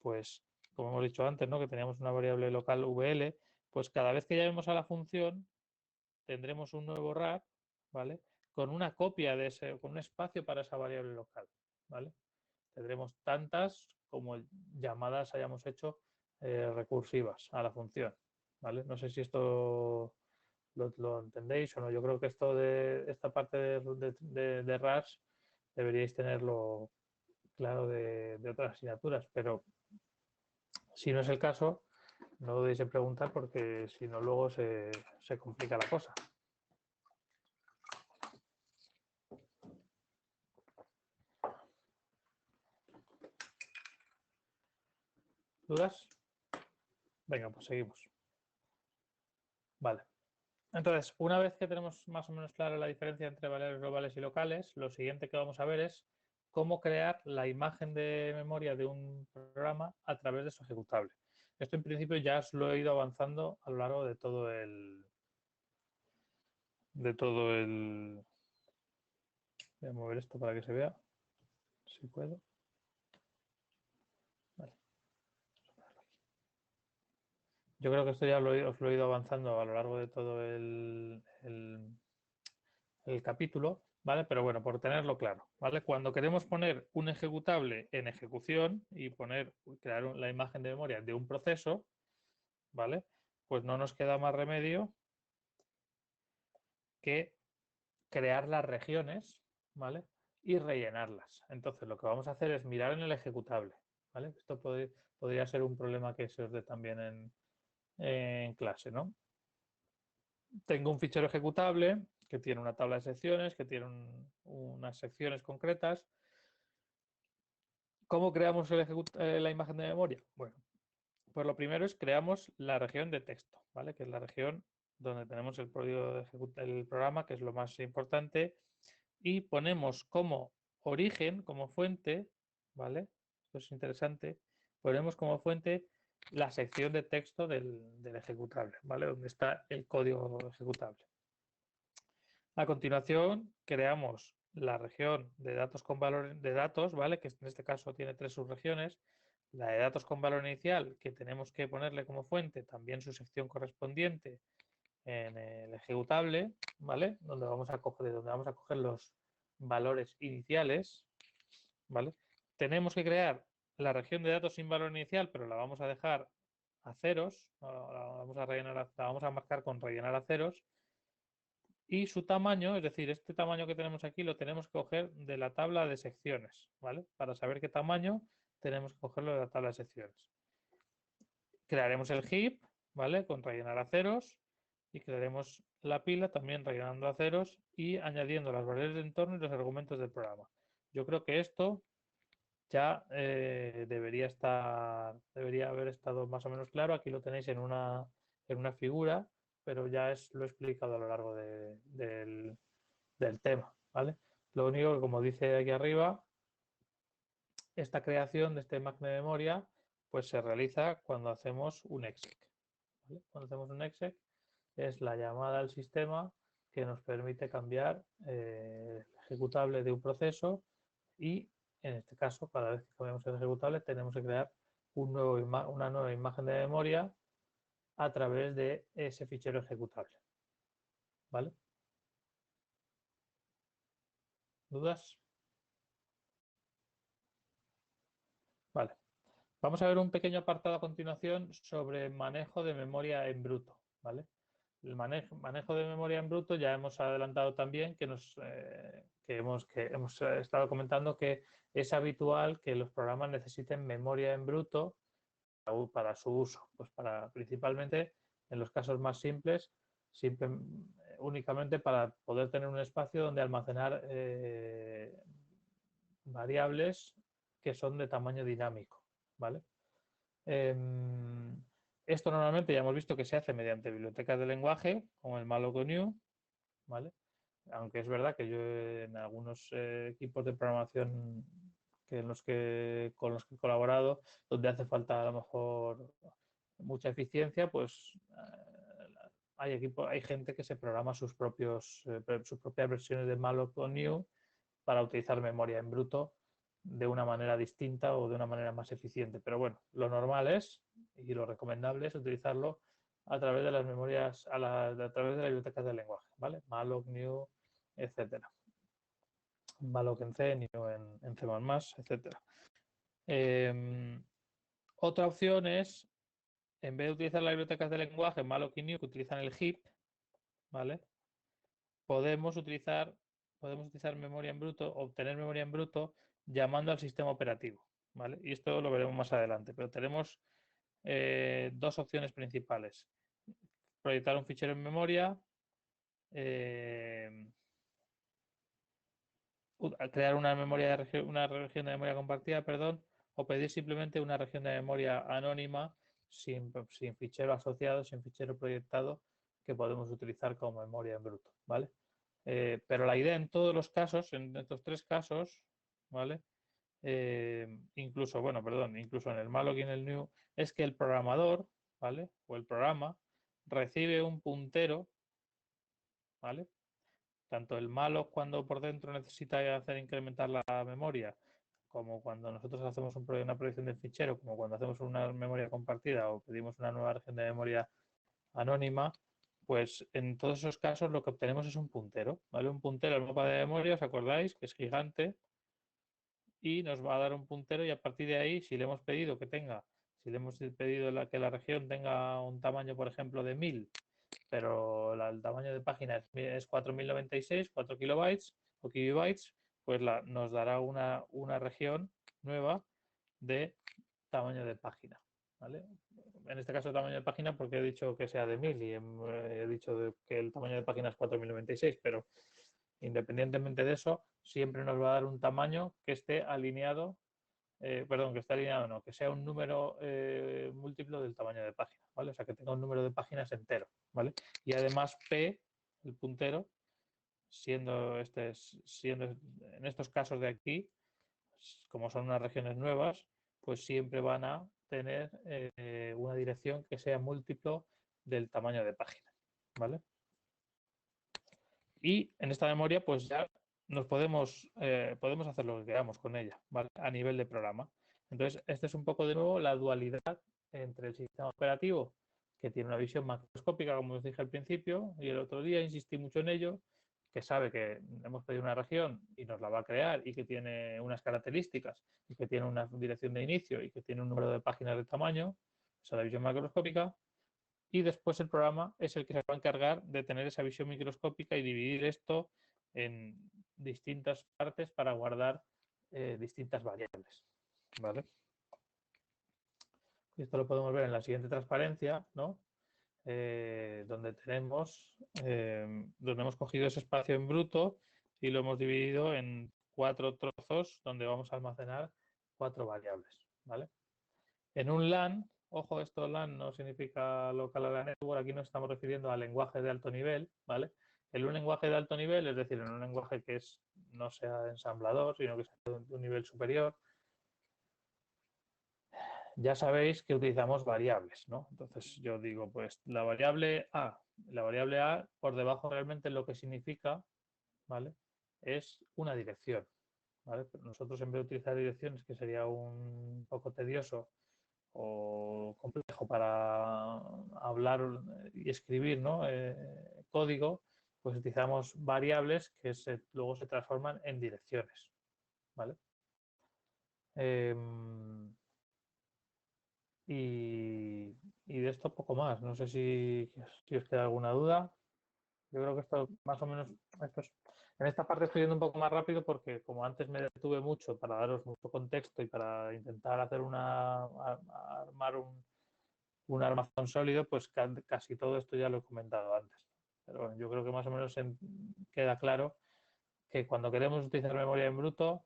pues como hemos dicho antes, ¿no?, que teníamos una variable local VL, pues cada vez que llamemos a la función tendremos un nuevo RAR, ¿vale?, con una copia de ese, con un espacio para esa variable local, ¿vale? Tendremos tantas como llamadas hayamos hecho recursivas a la función, ¿vale? No sé si esto lo entendéis o no. Yo creo que esto de esta parte de RARs deberíais tenerlo claro de otras asignaturas, pero si no es el caso, no dudéis en preguntar porque si no luego se complica la cosa. ¿Dudas? Venga, pues seguimos. Vale. Entonces, una vez que tenemos más o menos clara la diferencia entre variables globales y locales, lo siguiente que vamos a ver es cómo crear la imagen de memoria de un programa a través de su ejecutable. Esto en principio ya os lo he ido avanzando a lo largo de todo el... Voy a mover esto para que se vea, si puedo. Vale. Yo creo que esto ya os lo he ido avanzando a lo largo de todo el capítulo, ¿vale? Pero bueno, por tenerlo claro, ¿vale? Cuando queremos poner un ejecutable en ejecución y crear la imagen de memoria de un proceso, ¿vale? Pues no nos queda más remedio que crear las regiones, ¿vale? Y rellenarlas. Entonces, lo que vamos a hacer es mirar en el ejecutable, ¿vale? Esto podría ser un problema que se os dé también en clase, ¿no? Tengo un fichero ejecutable que tiene una tabla de secciones, que tiene unas secciones concretas. ¿Cómo creamos la imagen de memoria? Bueno, pues lo primero es creamos la región de texto, ¿vale? Que es la región donde tenemos el programa, que es lo más importante, y ponemos como origen, como fuente, ¿vale? Esto es interesante. Ponemos como fuente la sección de texto del ejecutable, ¿vale? Donde está el código ejecutable. A continuación, creamos la región de datos con valor de datos, ¿vale? Que en este caso tiene 3 subregiones. La de datos con valor inicial, que tenemos que ponerle como fuente también su sección correspondiente en el ejecutable, ¿vale? Donde vamos a coger los valores iniciales, ¿vale? Tenemos que crear la región de datos sin valor inicial, pero la vamos a dejar a ceros, la vamos a marcar con rellenar a ceros, y su tamaño, es decir, este tamaño que tenemos aquí lo tenemos que coger de la tabla de secciones, ¿vale? Para saber qué tamaño tenemos que cogerlo de la tabla de secciones. Crearemos el heap, ¿vale? Con rellenar a ceros, y crearemos la pila también rellenando a ceros y añadiendo las variables de entorno y los argumentos del programa. Yo creo que esto ya debería haber estado más o menos claro. Aquí lo tenéis en una figura, pero ya lo he explicado a lo largo del tema, ¿vale? Lo único que, como dice aquí arriba, esta creación de esta imagen de memoria pues se realiza cuando hacemos un exec, ¿vale? Cuando hacemos un exec es la llamada al sistema que nos permite cambiar el ejecutable de un proceso, y en este caso, cada vez que cambiamos el ejecutable, tenemos que crear una nueva imagen de memoria a través de ese fichero ejecutable, ¿vale? ¿Dudas? Vale. Vamos a ver un pequeño apartado a continuación sobre manejo de memoria en bruto, ¿vale? El manejo de memoria en bruto ya hemos adelantado también que hemos estado comentando que es habitual que los programas necesiten memoria en bruto para su uso, pues principalmente en los casos más simples, únicamente para poder tener un espacio donde almacenar variables que son de tamaño dinámico, ¿vale? Esto normalmente ya hemos visto que se hace mediante bibliotecas de lenguaje, como el malloc.new, ¿vale? Aunque es verdad que yo en algunos equipos de programación con los que he colaborado, donde hace falta a lo mejor mucha eficiencia, pues hay gente que se programa sus propias versiones de malloc.new para utilizar memoria en bruto de una manera distinta o de una manera más eficiente. Pero bueno, lo normal es y lo recomendable es utilizarlo a través de las memorias, a través de las bibliotecas del lenguaje, ¿vale? Malloc, new, etcétera. Malloc en C, new en C++, etcétera. Otra opción es, en vez de utilizar las bibliotecas de lenguaje malloc y new que utilizan el heap, ¿vale? Podemos utilizar memoria en bruto, obtener memoria en bruto llamando al sistema operativo, ¿vale? Y esto lo veremos más adelante, pero tenemos dos opciones principales. Proyectar un fichero en memoria, crear una región de memoria compartida, perdón, o pedir simplemente una región de memoria anónima sin fichero asociado, sin fichero proyectado, que podemos utilizar como memoria en bruto, ¿vale? Pero la idea en todos los casos, en estos tres casos, ¿vale? Incluso en el malloc y en el new, es que el programador, ¿vale? O el programa recibe un puntero, ¿vale? Tanto el malloc cuando por dentro necesita hacer incrementar la memoria, como cuando nosotros hacemos una proyección del fichero, como cuando hacemos una memoria compartida o pedimos una nueva región de memoria anónima, pues en todos esos casos lo que obtenemos es un puntero, ¿vale? Un puntero al mapa de memoria, ¿os acordáis? Que es gigante y nos va a dar un puntero y a partir de ahí, si le hemos pedido que la región tenga un tamaño, por ejemplo, de 1000, pero el tamaño de página es 4096, 4 kilobytes o kilobytes, pues nos dará una región nueva de tamaño de página, ¿vale? En este caso tamaño de página porque he dicho que sea de 1000 y he dicho que el tamaño de página es 4096, pero independientemente de eso, siempre nos va a dar un tamaño que esté alineado, no, que sea un número múltiplo del tamaño de página, ¿vale? O sea, que tenga un número de páginas entero, ¿vale? Y además P, el puntero, siendo en estos casos de aquí, como son unas regiones nuevas, pues siempre van a tener una dirección que sea múltiplo del tamaño de página, ¿vale? Y en esta memoria, pues ya podemos hacer lo que queramos con ella, ¿vale? A nivel de programa. Entonces, esta es un poco de nuevo la dualidad entre el sistema operativo, que tiene una visión macroscópica, como os dije al principio, y el otro día insistí mucho en ello, que sabe que hemos pedido una región y nos la va a crear y que tiene unas características y que tiene una dirección de inicio y que tiene un número de páginas de tamaño, esa es la visión macroscópica, y después el programa es el que se va a encargar de tener esa visión microscópica y dividir esto en distintas partes para guardar distintas variables, ¿vale? Y esto lo podemos ver en la siguiente transparencia, ¿no? Donde hemos cogido ese espacio en bruto y lo hemos dividido en 4 trozos donde vamos a almacenar 4 variables, ¿vale? En un LAN, ojo, esto LAN no significa local area network, aquí nos estamos refiriendo a lenguaje de alto nivel, ¿vale? En un lenguaje de alto nivel, es decir, en un lenguaje que no sea ensamblador, sino que sea de un nivel superior, ya sabéis que utilizamos variables, ¿no? Entonces yo digo, pues la variable A por debajo realmente lo que significa, ¿vale? Es una dirección, ¿vale? Pero nosotros en vez de utilizar direcciones, que sería un poco tedioso o complejo para hablar y escribir, ¿no? Código, pues utilizamos variables que luego se transforman en direcciones, ¿vale? Y Y de esto poco más. No sé si os queda alguna duda. Yo creo que esto más o menos, en esta parte estoy yendo un poco más rápido porque como antes me detuve mucho para daros mucho contexto y para intentar hacer armar un armazón sólido, pues casi todo esto ya lo he comentado antes. Pero bueno, yo creo que más o menos queda claro que cuando queremos utilizar memoria en bruto,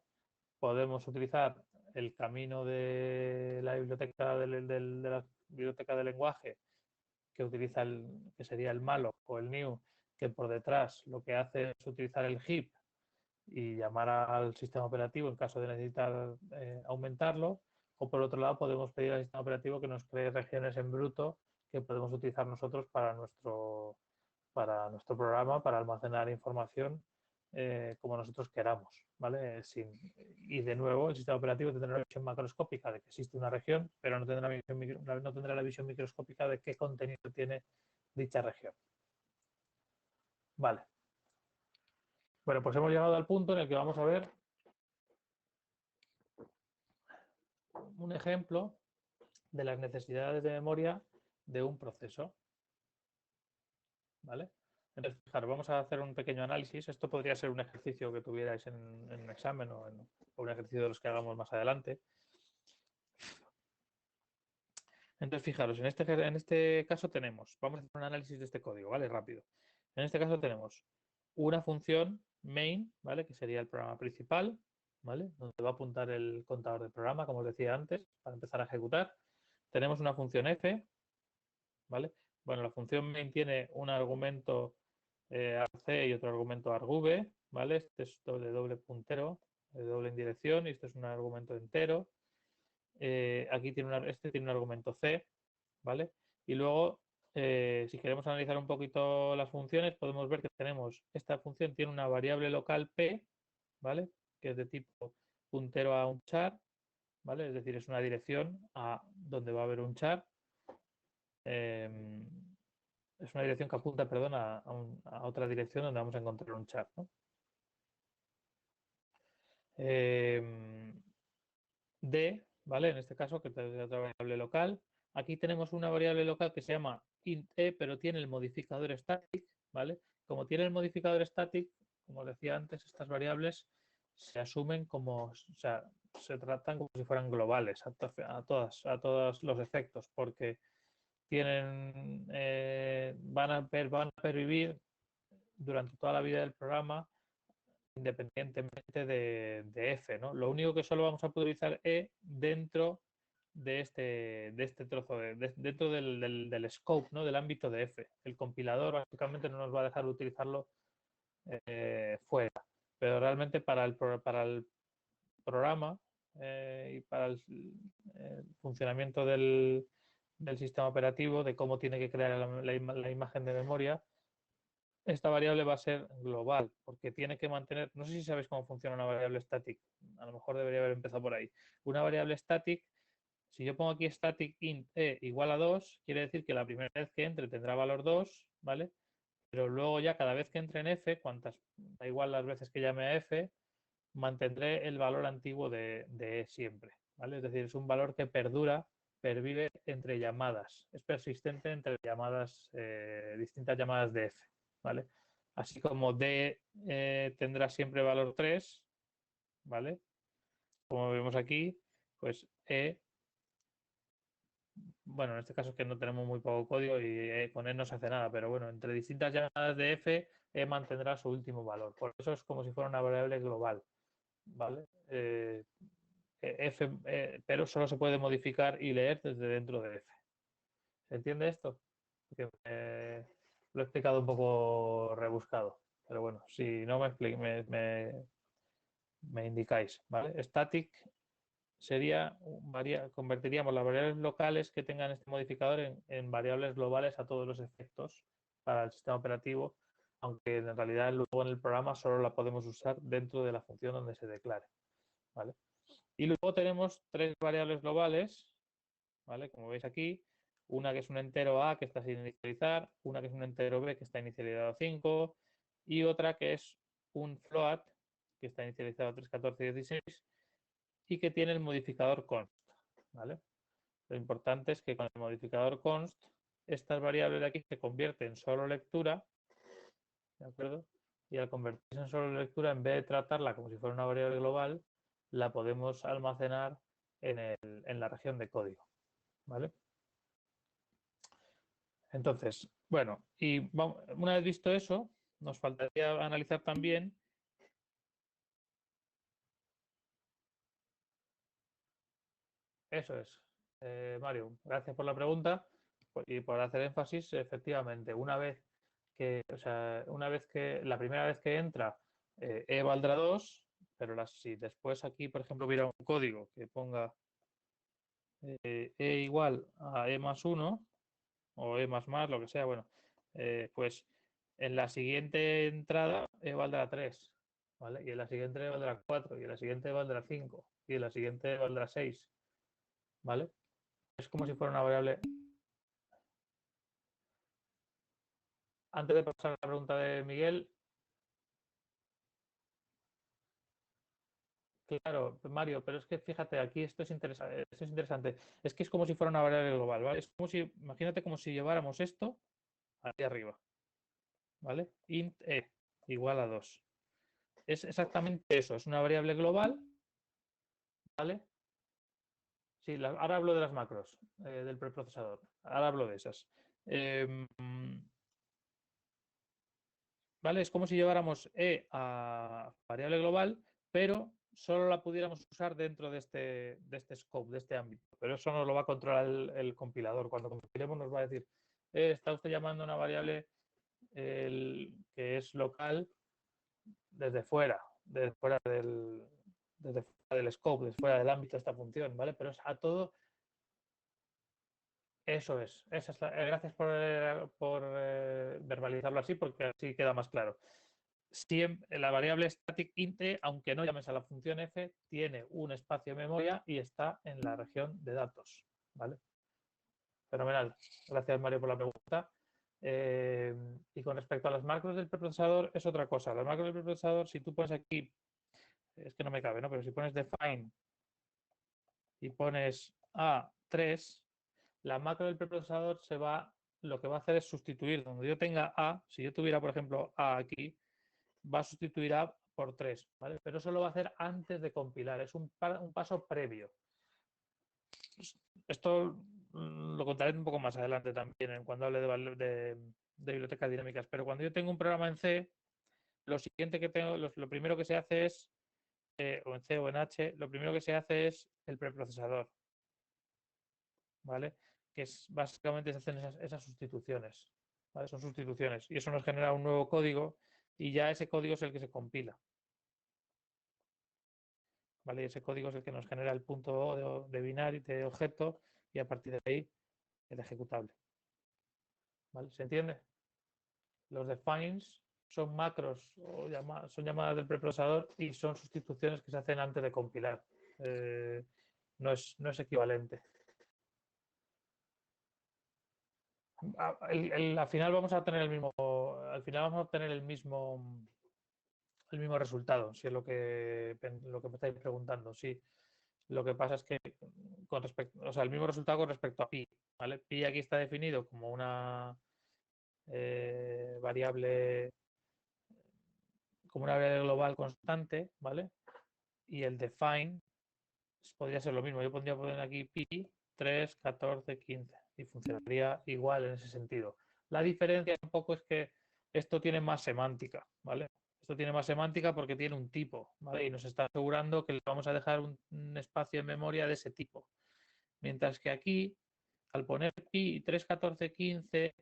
podemos utilizar el camino de la biblioteca de la biblioteca de lenguaje que utiliza que sería el malloc o el new, que por detrás lo que hace es utilizar el heap y llamar al sistema operativo en caso de necesitar aumentarlo, o por otro lado podemos pedir al sistema operativo que nos cree regiones en bruto que podemos utilizar nosotros para nuestro programa, para almacenar información como nosotros queramos, ¿vale? Y de nuevo, el sistema operativo tendrá una visión macroscópica de que existe una región, pero no tendrá la visión microscópica de qué contenido tiene dicha región. Vale. Bueno, pues hemos llegado al punto en el que vamos a ver un ejemplo de las necesidades de memoria de un proceso. ¿Vale? Entonces, fijaros, vamos a hacer un pequeño análisis. Esto podría ser un ejercicio que tuvierais en un examen o un ejercicio de los que hagamos más adelante. Entonces, fijaros, en este caso tenemos, vamos a hacer un análisis de este código, ¿vale? Rápido. En este caso tenemos una función main, ¿vale? Que sería el programa principal, ¿vale? Donde va a apuntar el contador del programa, como os decía antes, para empezar a ejecutar. Tenemos una función f, ¿vale? Bueno, la función main tiene un argumento arc y otro argumento argv, ¿vale? Este es doble puntero, doble en dirección, y este es un argumento entero. Aquí este tiene un argumento c, ¿vale? Y luego, si queremos analizar un poquito las funciones, podemos ver que tenemos, esta función tiene una variable local p, ¿vale? Que es de tipo puntero a un char, ¿vale? Es decir, es una dirección a donde va a haber un char. Es una dirección que apunta, perdón, a otra dirección donde vamos a encontrar un char, ¿no? D, ¿vale? En este caso, que es otra variable local. Aquí tenemos una variable local que se llama int e, pero tiene el modificador static, ¿vale? Como tiene el modificador static, como decía antes, estas variables se asumen como, o sea, se tratan como si fueran globales a todos los efectos, porque van a pervivir durante toda la vida del programa independientemente de F, ¿no? Lo único que solo vamos a poder utilizar E dentro de este trozo, dentro del scope, ¿no? Del ámbito de F. El compilador básicamente no nos va a dejar utilizarlo fuera, pero realmente para el programa y para el funcionamiento del sistema operativo, de cómo tiene que crear la imagen de memoria, esta variable va a ser global, porque tiene que mantener, no sé si sabéis cómo funciona una variable static, a lo mejor debería haber empezado por ahí. Una variable static, si yo pongo aquí static int e igual a 2, quiere decir que la primera vez que entre tendrá valor 2, ¿vale? Pero luego ya cada vez que entre en f, da igual las veces que llame a f, mantendré el valor antiguo de e siempre, ¿vale? Es decir, es un valor que pervive entre llamadas, es persistente entre llamadas, distintas llamadas de f, ¿vale? Así como d tendrá siempre valor 3, ¿vale? Como vemos aquí, pues e, bueno, en este caso es que no tenemos muy poco código y con e no se hace nada, pero bueno, entre distintas llamadas de f, e mantendrá su último valor. Por eso es como si fuera una variable global, ¿vale? F, pero solo se puede modificar y leer desde dentro de F. ¿Se entiende esto? Porque lo he explicado un poco rebuscado, pero bueno, si no me indicáis, ¿vale? Static sería, convertiríamos las variables locales que tengan este modificador en variables globales a todos los efectos para el sistema operativo, aunque en realidad luego en el programa solo la podemos usar dentro de la función donde se declare, ¿vale? Y luego tenemos tres variables globales, ¿vale? Como veis aquí, una que es un entero A que está sin inicializar, una que es un entero B que está inicializado a 5 y otra que es un float que está inicializado a 3, 14 y 16 y que tiene el modificador const, ¿vale? Lo importante es que con el modificador const, estas variables de aquí se convierten en solo lectura, ¿de acuerdo? Y al convertirse en solo lectura, en vez de tratarla como si fuera una variable global, la podemos almacenar en la región de código, ¿vale? Entonces, bueno, y una vez visto eso, nos faltaría analizar también. Eso es. Mario, gracias por la pregunta y por hacer énfasis. Efectivamente, o sea, una vez que, la primera vez que entra, E valdrá 2, pero si después aquí, por ejemplo, hubiera un código que ponga E igual a E más 1 o E más, lo que sea, bueno, pues en la siguiente entrada E valdrá 3, ¿vale? Y en la siguiente E valdrá 4, y en la siguiente E valdrá 5, y en la siguiente E valdrá 6, ¿vale? Es como si fuera una variable. Antes de pasar a la pregunta de Miguel, claro, Mario, pero es que fíjate, aquí esto es interesante. Es que es como si fuera una variable global, ¿vale? Es como si, imagínate como si lleváramos esto aquí arriba, ¿vale? Int e igual a 2. Es exactamente eso, es una variable global, ¿vale? Sí, ahora hablo de las macros del preprocesador, ahora hablo de esas. Em, ¿Vale? Es como si lleváramos E a variable global, pero solo la pudiéramos usar dentro de este scope, de este ámbito. Pero eso no lo va a controlar el compilador. Cuando compilemos nos va a decir, está usted llamando a una variable que es local desde fuera del scope, desde fuera del ámbito de esta función, ¿vale? Pero es a todo. Eso es. Gracias por verbalizarlo así, porque así queda más claro. Siempre, la variable static int, aunque no llames a la función f, tiene un espacio de memoria y está en la región de datos. ¿Vale? Fenomenal. Gracias, Mario, por la pregunta. Y con respecto a las macros del preprocesador, es otra cosa. Las macros del preprocesador, si tú pones aquí, es que no me cabe, ¿no? Pero si pones define y pones A3, la macro del preprocesador lo que va a hacer es sustituir donde yo tenga A, si yo tuviera, por ejemplo, A aquí, va a sustituir A por 3, ¿vale? Pero eso lo va a hacer antes de compilar, es un paso previo. Esto lo contaré un poco más adelante también, cuando hable de bibliotecas dinámicas, pero cuando yo tengo un programa en C, lo siguiente que tengo, lo primero que se hace es, o en C o en H, lo primero que se hace es el preprocesador, ¿vale? Que es básicamente se hacen esas sustituciones, ¿vale? Son sustituciones y eso nos genera un nuevo código y ya ese código es el que se compila. ¿Vale? Y ese código es el que nos genera el punto O de binario de objeto y a partir de ahí el ejecutable. ¿Vale? ¿Se entiende? Los defines son macros o son llamadas del preprocesador y son sustituciones que se hacen antes de compilar. No es equivalente. Al final vamos a obtener el mismo resultado, si es lo que me estáis preguntando. Sí, lo que pasa es que el mismo resultado con respecto a pi, ¿vale? Pi aquí está definido como variable, como una variable global constante, ¿vale? Y el define podría ser lo mismo. Yo podría poner aquí pi 3, 14, 15 y funcionaría igual en ese sentido. La diferencia un poco es que esto tiene más semántica, ¿vale? Esto tiene más semántica porque tiene un tipo, ¿vale? Y nos está asegurando que le vamos a dejar un espacio de memoria de ese tipo. Mientras que aquí, al poner pi 3, 14, 15,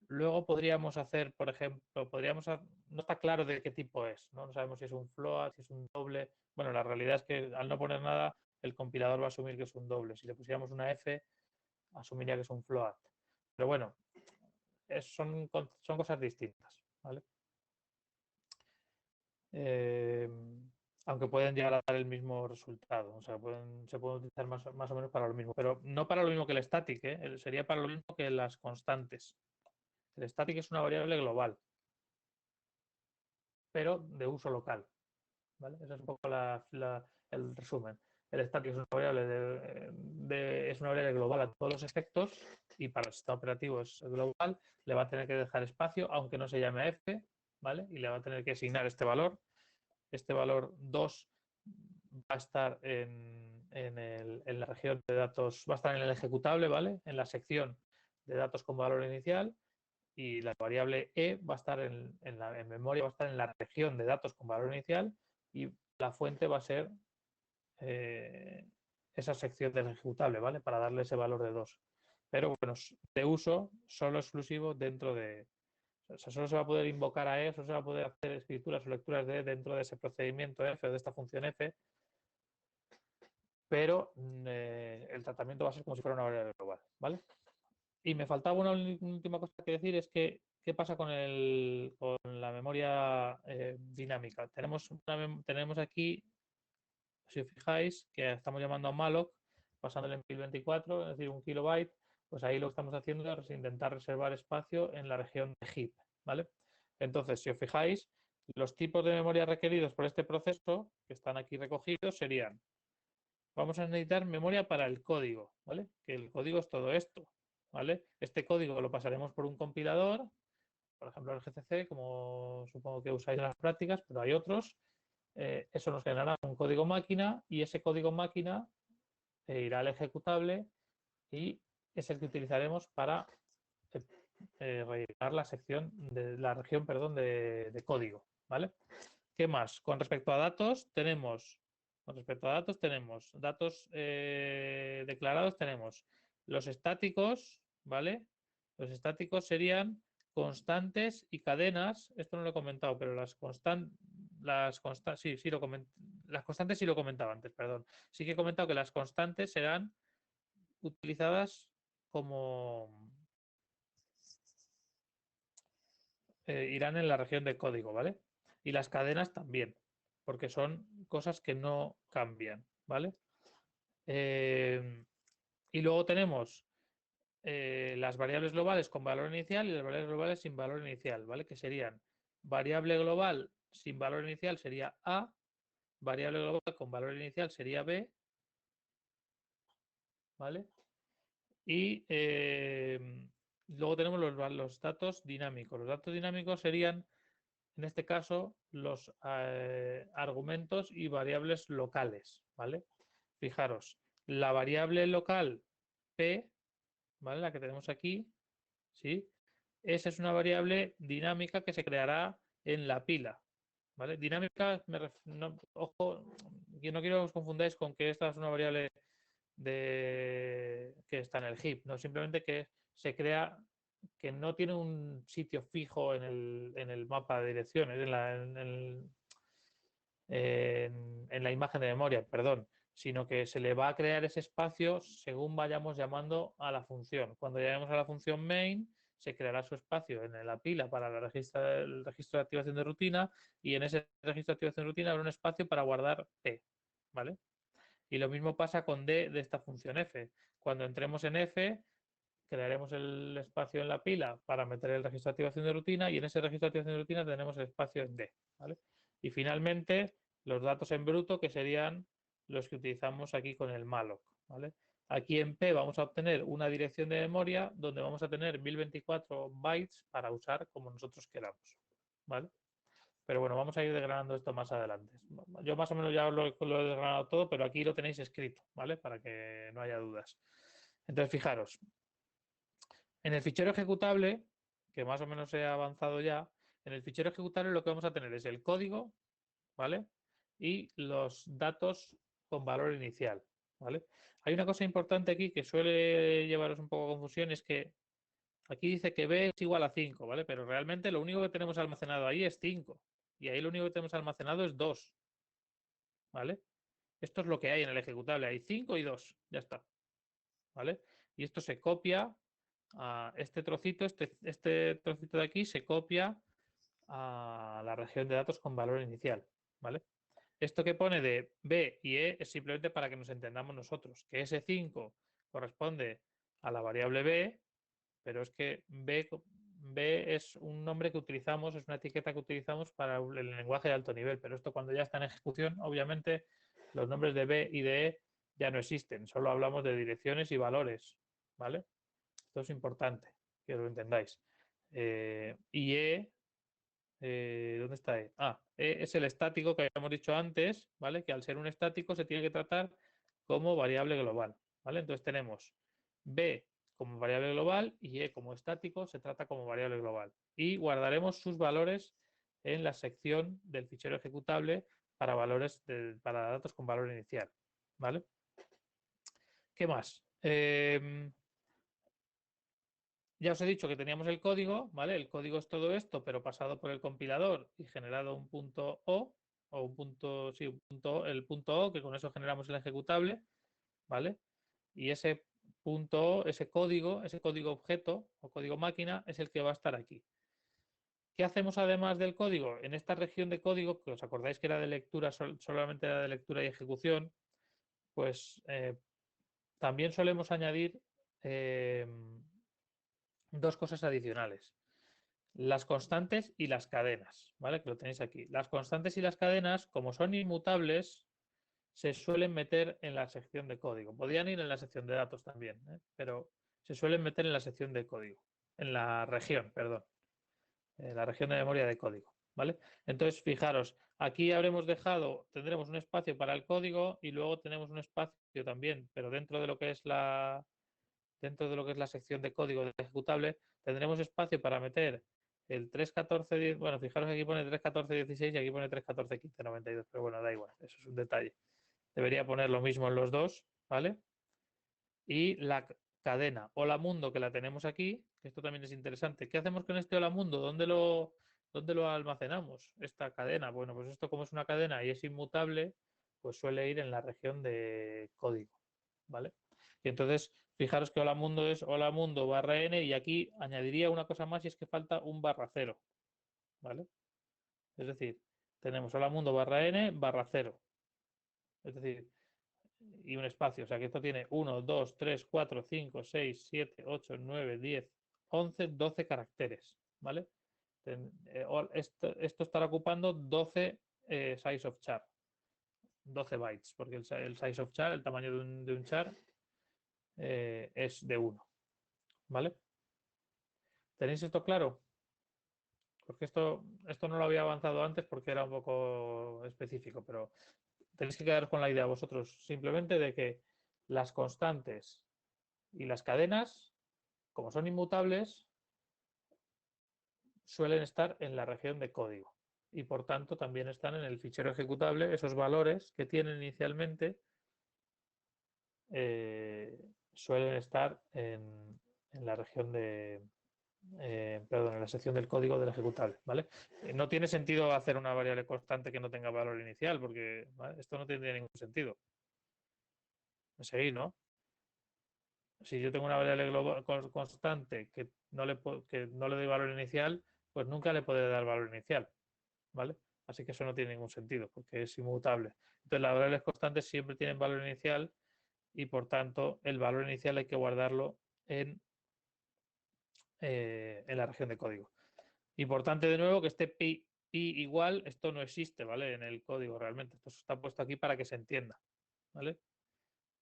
luego podríamos hacer, por ejemplo, no está claro de qué tipo es, ¿no? No sabemos si es un float, si es un doble. Bueno, la realidad es que al no poner nada, el compilador va a asumir que es un doble. Si le pusiéramos una F, asumiría que es un float. Pero bueno, son cosas distintas, ¿vale? Eh, Aunque pueden llegar a dar el mismo resultado. O sea, se pueden utilizar más o menos para lo mismo, pero no para lo mismo que el static, ¿eh? Sería para lo mismo que las constantes. El static es una variable global, pero de uso local, ¿vale? Ese es un poco el resumen. el static es una variable, es una variable global a todos los efectos y para el sistema operativo es global, le va a tener que dejar espacio, aunque no se llame f, ¿vale? Y le va a tener que asignar este valor. Este valor 2 va a estar en la región de datos, va a estar en el ejecutable, ¿vale? En la sección de datos con valor inicial y la variable e va a estar en memoria, va a estar en la región de datos con valor inicial y la fuente va a ser esa sección del ejecutable, ¿vale? Para darle ese valor de 2. Pero bueno, de uso solo exclusivo dentro de... O sea, solo se va a poder invocar a E, solo se va a poder hacer escrituras o lecturas de dentro de ese procedimiento F o de esta función F, pero el tratamiento va a ser como si fuera una variable global, ¿vale? Y me faltaba una última cosa que decir, es que ¿qué pasa con la memoria dinámica? Tenemos aquí, si os fijáis, que estamos llamando a malloc, pasándole en 1024, es decir, 1 kilobyte, pues ahí lo que estamos haciendo es intentar reservar espacio en la región de heap, ¿vale? Entonces, si os fijáis, los tipos de memoria requeridos por este proceso, que están aquí recogidos, serían, vamos a necesitar memoria para el código, ¿vale? Que el código es todo esto, ¿vale? Este código lo pasaremos por un compilador, por ejemplo el GCC, como supongo que usáis en las prácticas, pero hay otros. Eso nos generará un código máquina y ese código máquina irá al ejecutable y es el que utilizaremos para rellenar la sección de la región, perdón, de código, ¿vale? ¿Qué más? Con respecto a datos tenemos datos declarados, tenemos los estáticos, ¿vale? Los estáticos serían constantes y cadenas. Esto no lo he comentado, pero las constantes sí lo comentaba antes, perdón. Sí que he comentado que las constantes serán utilizadas como irán en la región de código, ¿vale? Y las cadenas también, porque son cosas que no cambian, ¿vale? Y luego tenemos las variables globales con valor inicial y las variables globales sin valor inicial, ¿vale? Que serían variable global sin valor inicial sería A, variable global con valor inicial sería B, ¿vale? Y luego tenemos los datos dinámicos. Los datos dinámicos serían, en este caso, los argumentos y variables locales, ¿vale? Fijaros, la variable local P, ¿vale? La que tenemos aquí, ¿sí? Esa es una variable dinámica que se creará en la pila, ¿vale? Dinámica, ojo, yo no quiero que os confundáis con que esta es una variable que está en el heap, no, simplemente que se crea, que no tiene un sitio fijo en el mapa de direcciones, en la imagen de memoria, perdón, sino que se le va a crear ese espacio según vayamos llamando a la función. Cuando llamemos a la función main, se creará su espacio en la pila para el registro de activación de rutina y en ese registro de activación de rutina habrá un espacio para guardar P, ¿vale? Y lo mismo pasa con D de esta función F. Cuando entremos en F, crearemos el espacio en la pila para meter el registro de activación de rutina y en ese registro de activación de rutina tenemos el espacio en D, ¿vale? Y finalmente, los datos en bruto, que serían los que utilizamos aquí con el malloc, ¿vale? Aquí en P vamos a obtener una dirección de memoria donde vamos a tener 1024 bytes para usar como nosotros queramos, ¿vale? Pero bueno, vamos a ir desgranando esto más adelante. Yo más o menos ya lo he desgranado todo, pero aquí lo tenéis escrito, ¿vale? Para que no haya dudas. Entonces, fijaros, en el fichero ejecutable, que más o menos he avanzado ya, en el fichero ejecutable lo que vamos a tener es el código, ¿vale? Y los datos con valor inicial, ¿vale? Hay una cosa importante aquí que suele llevaros un poco a confusión, es que aquí dice que B es igual a 5, ¿vale? Pero realmente lo único que tenemos almacenado ahí es 5. Y ahí lo único que tenemos almacenado es 2, ¿vale? Esto es lo que hay en el ejecutable. Hay 5 y 2, ya está, ¿vale? Y esto se copia a este trocito, este trocito de aquí se copia a la región de datos con valor inicial, ¿vale? Esto que pone de B y E es simplemente para que nos entendamos nosotros, que ese 5 corresponde a la variable B, pero es que B es un nombre que utilizamos, es una etiqueta que utilizamos para el lenguaje de alto nivel, pero esto cuando ya está en ejecución, obviamente Los nombres de B y de E ya no existen, solo hablamos de direcciones y valores, ¿vale? Esto es importante, que lo entendáis. Y E, ¿dónde está E? E es el estático que habíamos dicho antes, ¿vale? Que al ser un estático se tiene que tratar como variable global, ¿vale? Entonces tenemos B como variable global y E como estático se trata como variable global. Y guardaremos sus valores en la sección del fichero ejecutable para para datos con valor inicial, ¿vale? ¿Qué más? Ya os he dicho que teníamos el código, ¿vale? El código es todo esto, pero pasado por el compilador y generado un punto o un punto, sí, un punto O, el punto O, que con eso generamos el ejecutable, ¿vale? Y ese punto O, ese código objeto o código máquina es el que va a estar aquí. ¿Qué hacemos además del código? En esta región de código, que os acordáis que era de lectura, solamente era de lectura y ejecución, pues también solemos añadir dos cosas adicionales. Las constantes y las cadenas, ¿vale? Que lo tenéis aquí. Las constantes y las cadenas, como son inmutables, se suelen meter en la sección de código. Podrían ir en la sección de datos también, pero se suelen meter en la sección de código, en la región, perdón, en la región de memoria de código, ¿vale? Entonces, fijaros, aquí tendremos un espacio para el código y luego tenemos un espacio también, pero dentro de lo que es la sección de código del ejecutable, tendremos espacio para meter el 3.14, bueno, fijaros que aquí pone 3.14.16 y aquí pone 3.14.15.92, pero bueno, da igual, eso es un detalle. Debería poner lo mismo en los dos, ¿vale? Y la cadena Hola Mundo, que la tenemos aquí, que esto también es interesante. ¿Qué hacemos con este Hola Mundo? ¿Dónde lo almacenamos? Esta cadena. Bueno, pues esto como es una cadena y es inmutable, pues suele ir en la región de código, ¿vale? Y entonces, fijaros que Hola Mundo es Hola Mundo barra N y aquí añadiría una cosa más y es que falta un barra cero, ¿vale? Es decir, tenemos Hola Mundo barra N barra cero. Es decir, y un espacio. O sea que esto tiene 1, 2, 3, 4, 5, 6, 7, 8, 9, 10, 11, 12 caracteres. ¿Vale? Esto estará ocupando 12 size of char, 12 bytes, porque el size of char, el tamaño de un char, es de 1. ¿Vale? ¿Tenéis esto claro? Porque esto no lo había avanzado antes porque era un poco específico, pero tenéis que quedaros con la idea vosotros simplemente de que las constantes y las cadenas, como son inmutables, suelen estar en la región de código y por tanto también están en el fichero ejecutable. Esos valores que tienen inicialmente suelen estar en la región perdón, en la sección del código del ejecutable, ¿vale? No tiene sentido hacer una variable constante que no tenga valor inicial, porque ¿vale? Esto no tiene ningún sentido. Seguir, ¿no? Si yo tengo una variable constante que no le doy valor inicial, pues nunca le podré dar valor inicial, ¿vale? Así que eso no tiene ningún sentido, porque es inmutable. Entonces las variables constantes siempre tienen valor inicial y por tanto el valor inicial hay que guardarlo en la región de código. Importante de nuevo que este pi igual, esto no existe, ¿vale? En el código realmente. Esto está puesto aquí para que se entienda, ¿vale?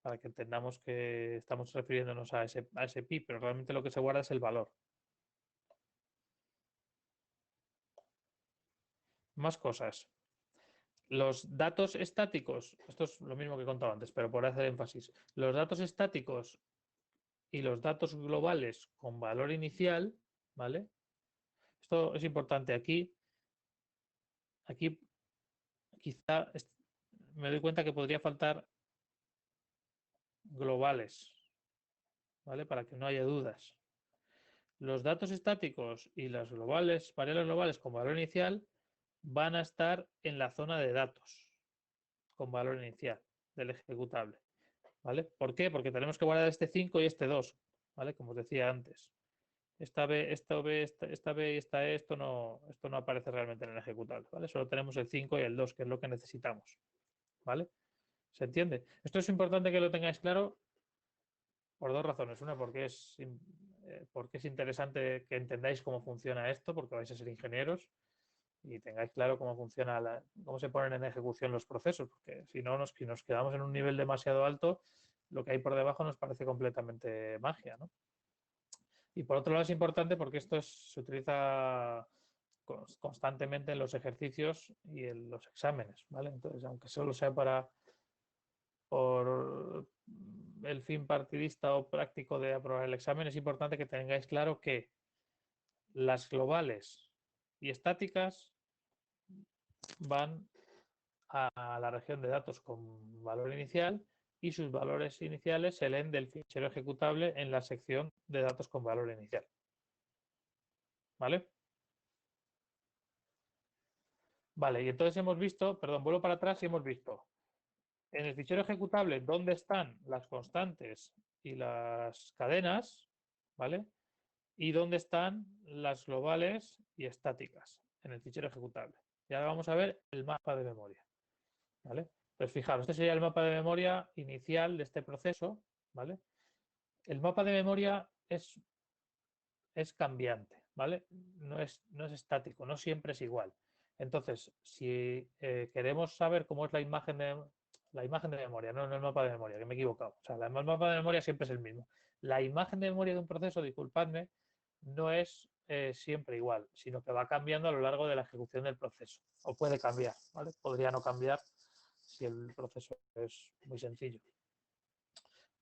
Para que entendamos que estamos refiriéndonos a ese pi, pero realmente lo que se guarda es el valor. Más cosas. Los datos estáticos, esto es lo mismo que he contado antes, pero por hacer énfasis, los datos estáticos y los datos globales con valor inicial, ¿vale? Esto es importante aquí. Aquí quizá me doy cuenta que podría faltar globales, ¿vale? Para que no haya dudas. Los datos estáticos y las variables globales con valor inicial, van a estar en la zona de datos con valor inicial del ejecutable. ¿Vale? ¿Por qué? Porque tenemos que guardar este 5 y este 2, ¿vale? Como os decía antes. Esta B, esta B y esta E, esto no aparece realmente en el ejecutable, ¿vale? Solo tenemos el 5 y el 2, que es lo que necesitamos, ¿vale? ¿Se entiende? Esto es importante que lo tengáis claro por dos razones. Una, porque es interesante que entendáis cómo funciona esto, porque vais a ser ingenieros. y tengáis claro cómo funciona, cómo se ponen en ejecución los procesos, porque si no, si nos quedamos en un nivel demasiado alto, lo que hay por debajo nos parece completamente magia, ¿no? Y por otro lado es importante porque esto se utiliza constantemente en los ejercicios y en los exámenes, ¿vale? Entonces, aunque solo sea por el fin partidista o práctico de aprobar el examen, es importante que tengáis claro que las globales y estáticas van a la región de datos con valor inicial y sus valores iniciales se leen del fichero ejecutable en la sección de datos con valor inicial. ¿Vale? Vale, y entonces hemos visto, perdón, vuelvo para atrás y hemos visto en el fichero ejecutable dónde están las constantes y las cadenas, ¿vale? Y dónde están las globales y estáticas en el fichero ejecutable. Y ahora vamos a ver el mapa de memoria, ¿vale? Pues fijaros, este sería el mapa de memoria inicial de este proceso, ¿vale? El mapa de memoria es cambiante, ¿vale? No es estático, no siempre es igual. Entonces, si queremos saber cómo es la imagen de memoria, no el mapa de memoria, que me he equivocado. O sea, el mapa de memoria siempre es el mismo. La imagen de memoria de un proceso, disculpadme, no es siempre igual, sino que va cambiando a lo largo de la ejecución del proceso. O puede cambiar, ¿vale? Podría no cambiar si el proceso es muy sencillo.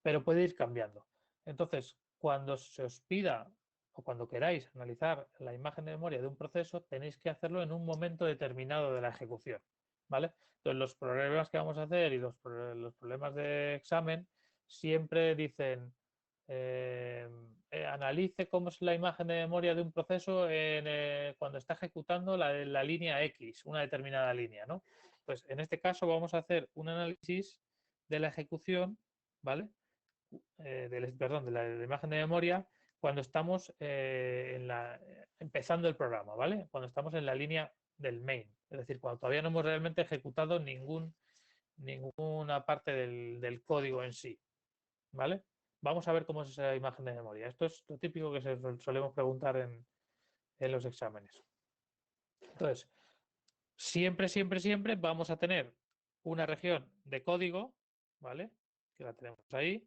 Pero puede ir cambiando. Entonces, cuando se os pida o cuando queráis analizar la imagen de memoria de un proceso, tenéis que hacerlo en un momento determinado de la ejecución, ¿vale? Entonces, los problemas que vamos a hacer y los problemas de examen siempre dicen analice cómo es la imagen de memoria de un proceso cuando está ejecutando la línea X, una determinada línea, ¿no? Pues en este caso vamos a hacer un análisis de la ejecución, ¿vale? Perdón, de la imagen de memoria cuando estamos empezando el programa, ¿vale? Cuando estamos en la línea del main, es decir, cuando todavía no hemos realmente ejecutado ninguna parte del código en sí, ¿vale? Vamos a ver cómo es esa imagen de memoria. Esto es lo típico que solemos preguntar en los exámenes. Entonces, siempre vamos a tener una región de código, ¿vale? Que la tenemos ahí,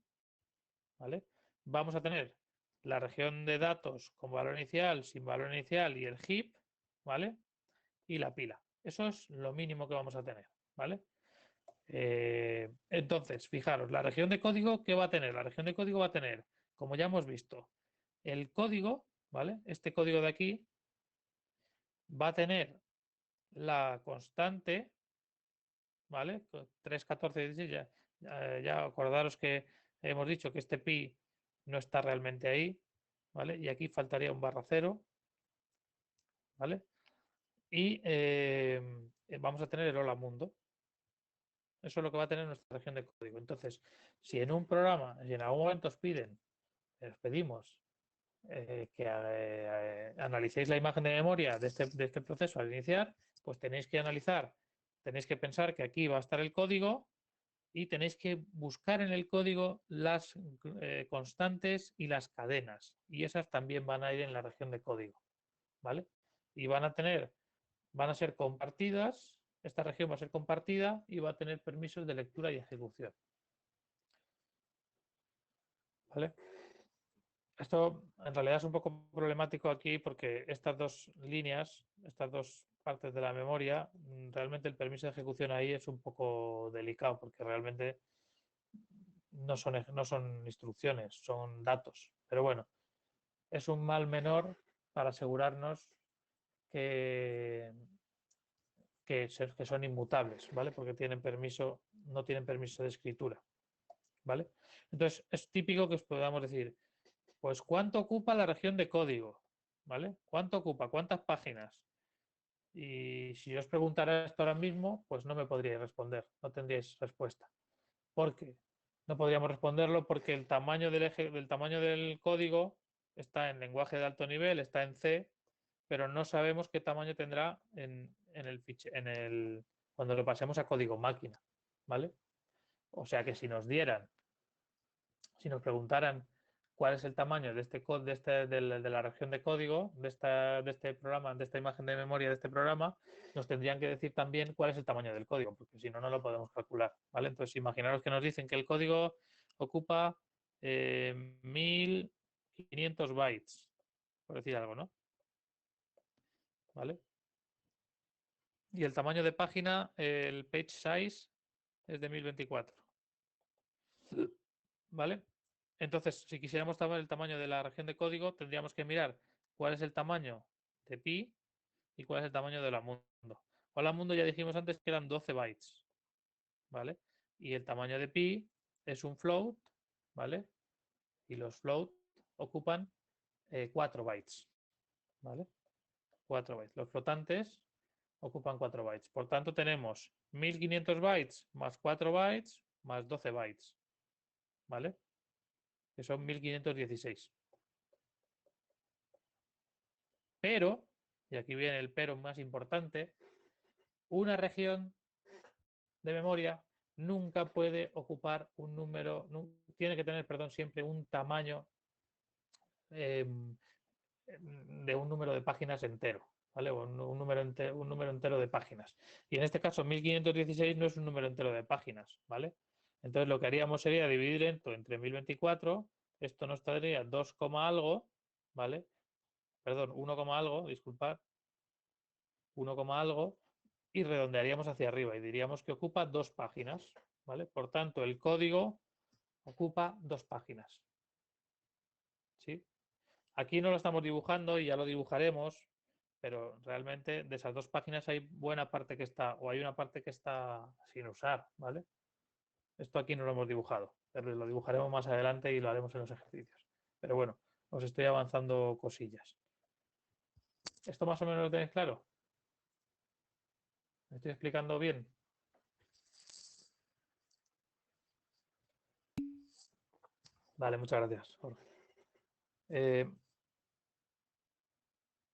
¿vale? Vamos a tener la región de datos con valor inicial, sin valor inicial y el heap, ¿vale? Y la pila. Eso es lo mínimo que vamos a tener, ¿vale? Entonces, fijaros, la región de código, ¿qué va a tener? La región de código va a tener, como ya hemos visto, el código, ¿vale? Este código de aquí va a tener la constante, ¿vale? 3, 14, 16, ya acordaros que hemos dicho que este pi no está realmente ahí, ¿vale? Y aquí faltaría un /0, ¿vale? Y vamos a tener el hola mundo. Eso es lo que va a tener nuestra región de código. Entonces, si en un programa, si en algún momento os pedimos que analicéis la imagen de memoria de este proceso al iniciar, pues tenéis que pensar que aquí va a estar el código y tenéis que buscar en el código las constantes y las cadenas. Y esas también van a ir en la región de código, ¿vale? Y van a ser compartidas, esta región va a ser compartida y va a tener permisos de lectura y ejecución, ¿vale? Esto en realidad es un poco problemático aquí porque estas dos líneas, estas dos partes de la memoria, realmente el permiso de ejecución ahí es un poco delicado porque realmente no son instrucciones, son datos. Pero bueno, es un mal menor para asegurarnos que, que son inmutables, ¿vale? Porque no tienen permiso de escritura, ¿vale? Entonces, es típico que os podamos decir, pues, ¿cuánto ocupa la región de código? ¿Vale? ¿Cuánto ocupa? ¿Cuántas páginas? Y si yo os preguntara esto ahora mismo, pues no me podríais responder, no tendríais respuesta. ¿Por qué? No podríamos responderlo porque el tamaño del tamaño del código está en lenguaje de alto nivel, está en C, pero no sabemos qué tamaño tendrá cuando lo pasemos a código máquina, ¿vale? O sea que si nos preguntaran cuál es el tamaño de este de la región de código de este programa, de esta imagen de memoria de este programa, nos tendrían que decir también cuál es el tamaño del código, porque si no, no lo podemos calcular, ¿vale? Entonces, imaginaros que nos dicen que el código ocupa 1500 bytes, por decir algo, ¿no? ¿Vale? Y el tamaño de página, el page size, es de 1024. ¿Vale? Entonces, si quisiéramos saber el tamaño de la región de código, tendríamos que mirar cuál es el tamaño de pi y cuál es el tamaño de Hola Mundo. Hola Mundo ya dijimos antes que eran 12 bytes, ¿vale? Y el tamaño de pi es un float, ¿vale? Y los float ocupan 4 bytes, ¿vale? 4 bytes. Los flotantes ocupan 4 bytes. Por tanto, tenemos 1500 bytes más 4 bytes más 12 bytes, ¿vale? Que son 1516. Pero, y aquí viene el pero más importante, una región de memoria nunca puede ocupar un número, tiene que tener, perdón, siempre un tamaño eh, de un número de páginas entero, ¿vale? O un número entero de páginas. Y en este caso, 1516 no es un número entero de páginas, ¿vale? Entonces lo que haríamos sería dividir esto entre 1024, esto nos daría 2, algo, ¿vale? Perdón, 1, algo, disculpad, 1, algo, y redondearíamos hacia arriba y diríamos que ocupa 2 páginas, ¿vale? Por tanto, el código ocupa 2 páginas, ¿sí? Aquí no lo estamos dibujando y ya lo dibujaremos, pero realmente de esas 2 páginas hay buena parte que está, o hay una parte que está sin usar, ¿vale? Esto aquí no lo hemos dibujado, pero lo dibujaremos más adelante y lo haremos en los ejercicios. Pero bueno, os estoy avanzando cosillas. ¿Esto más o menos lo tenéis claro? ¿Me estoy explicando bien? Vale, muchas gracias, Jorge.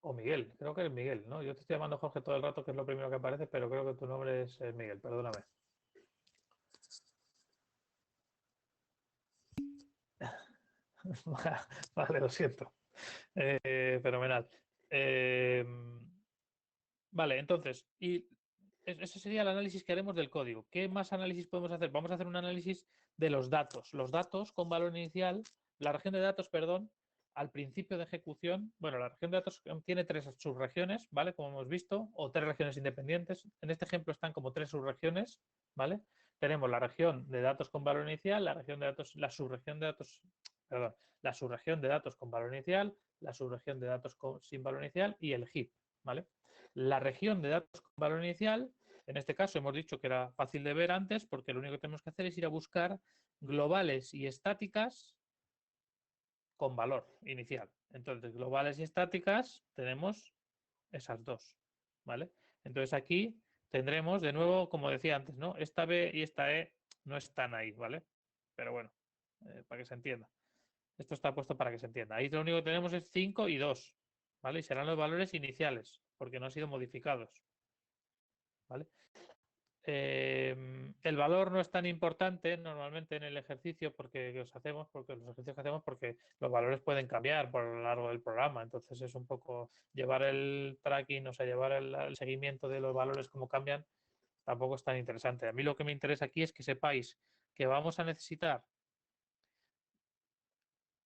O Miguel, creo que es Miguel, ¿no? Yo te estoy llamando Jorge todo el rato, que es lo primero que aparece, pero creo que tu nombre es Miguel, perdóname. Vale, lo siento. Fenomenal. Eh, vale, entonces, y ese sería el análisis que haremos del código. ¿Qué más análisis podemos hacer? Vamos a hacer un análisis de los datos. Los datos con valor inicial, la región de datos, perdón, al principio de ejecución, bueno, la región de datos tiene 3 subregiones, ¿vale? Como hemos visto, o 3 regiones independientes. En este ejemplo están como 3 subregiones, ¿vale? Tenemos la región de datos con valor inicial, la región de datos, la subregión de datos, perdón, la subregión de datos con valor inicial, la subregión de datos sin valor inicial y el heap, ¿vale? La región de datos con valor inicial, en este caso hemos dicho que era fácil de ver antes porque lo único que tenemos que hacer es ir a buscar globales y estáticas con valor inicial. Entonces, globales y estáticas tenemos esas dos, ¿vale? Entonces aquí tendremos de nuevo, como decía antes, ¿no? Esta B y esta E no están ahí, ¿vale? Pero bueno, para que se entienda. Esto está puesto para que se entienda. Ahí lo único que tenemos es 5 y 2, ¿vale? Y serán los valores iniciales, porque no han sido modificados, ¿vale? El valor no es tan importante normalmente en el ejercicio porque los ejercicios que hacemos, porque los valores pueden cambiar por lo largo del programa. Entonces es un poco llevar el tracking, o sea, llevar el seguimiento de los valores como cambian, tampoco es tan interesante. A mí lo que me interesa aquí es que sepáis que vamos a necesitar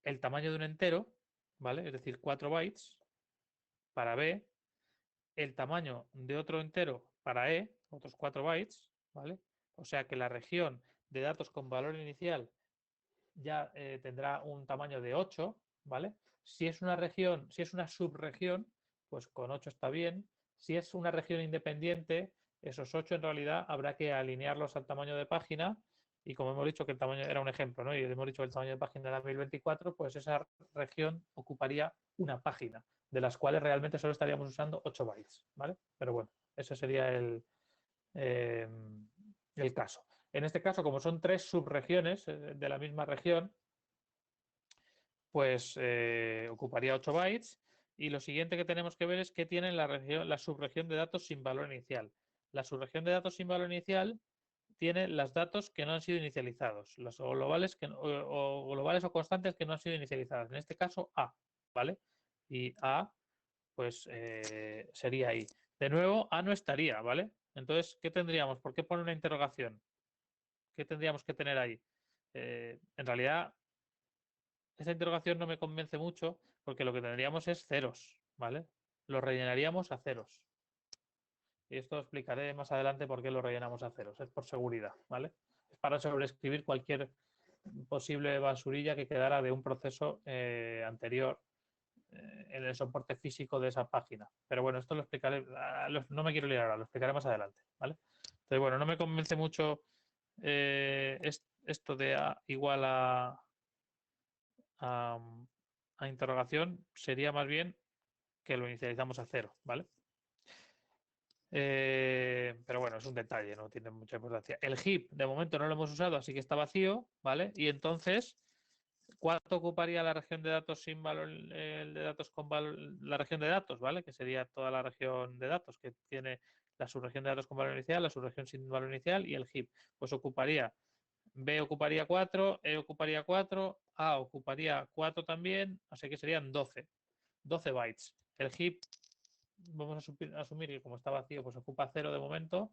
el tamaño de un entero, ¿vale? Es decir, 4 bytes para B, el tamaño de otro entero para E, otros 4 bytes, ¿vale? O sea que la región de datos con valor inicial ya tendrá un tamaño de 8, ¿vale? Si es una región, si es una subregión, pues con 8 está bien. Si es una región independiente, esos 8 en realidad habrá que alinearlos al tamaño de página y como hemos dicho que el tamaño era un ejemplo, ¿no? Y hemos dicho que el tamaño de página era 1024, pues esa región ocuparía una página, de las cuales realmente solo estaríamos usando 8 bytes, ¿vale? Pero bueno, ese sería eh, el caso. En este caso, como son 3 subregiones de la misma región, pues ocuparía 8 bytes. Y lo siguiente que tenemos que ver es qué tiene la subregión de datos sin valor inicial. La subregión de datos sin valor inicial tiene los datos que no han sido inicializados, los globales, o globales o constantes que no han sido inicializadas. En este caso, A, ¿vale? Y A, pues sería I. De nuevo, A no estaría, ¿vale? Entonces, ¿qué tendríamos? ¿Por qué pone una interrogación? ¿Qué tendríamos que tener ahí? En realidad, esa interrogación no me convence mucho porque lo que tendríamos es ceros, ¿vale? Lo rellenaríamos a ceros. Y esto explicaré más adelante por qué lo rellenamos a ceros. Es por seguridad, ¿vale? Es para sobreescribir cualquier posible basurilla que quedara de un proceso anterior en el soporte físico de esa página. Pero bueno, esto lo explicaré, no me quiero liar ahora, lo explicaré más adelante, ¿vale? Entonces, bueno, no me convence mucho esto de A igual a, a interrogación, sería más bien que lo inicializamos a cero, ¿vale? Pero bueno, es un detalle, no tiene mucha importancia. El heap, de momento no lo hemos usado, así que está vacío, ¿vale? Y entonces, ¿cuánto ocuparía la región de datos sin valor, el de datos con valor, la región de datos, ¿vale? Que sería toda la región de datos, que tiene la subregión de datos con valor inicial, la subregión sin valor inicial y el heap. Pues ocuparía, B ocuparía 4, E ocuparía 4, A ocuparía 4 también, así que serían 12 bytes. El heap vamos a asumir que como está vacío, pues ocupa 0 de momento.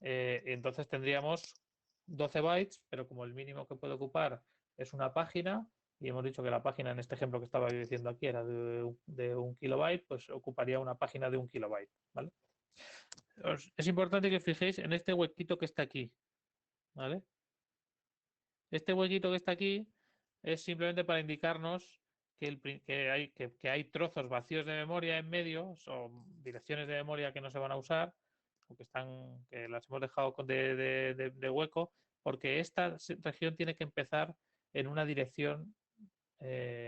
Entonces tendríamos 12 bytes, pero como el mínimo que puede ocupar es una página, y hemos dicho que la página en este ejemplo que estaba diciendo aquí era de 1 kilobyte, pues ocuparía una página de 1 kilobyte, ¿vale? Es importante que os fijéis en este huequito que está aquí, ¿vale? Este huequito que está aquí es simplemente para indicarnos que hay trozos vacíos de memoria en medio, o direcciones de memoria que no se van a usar, o que las hemos dejado de hueco, porque esta región tiene que empezar en una dirección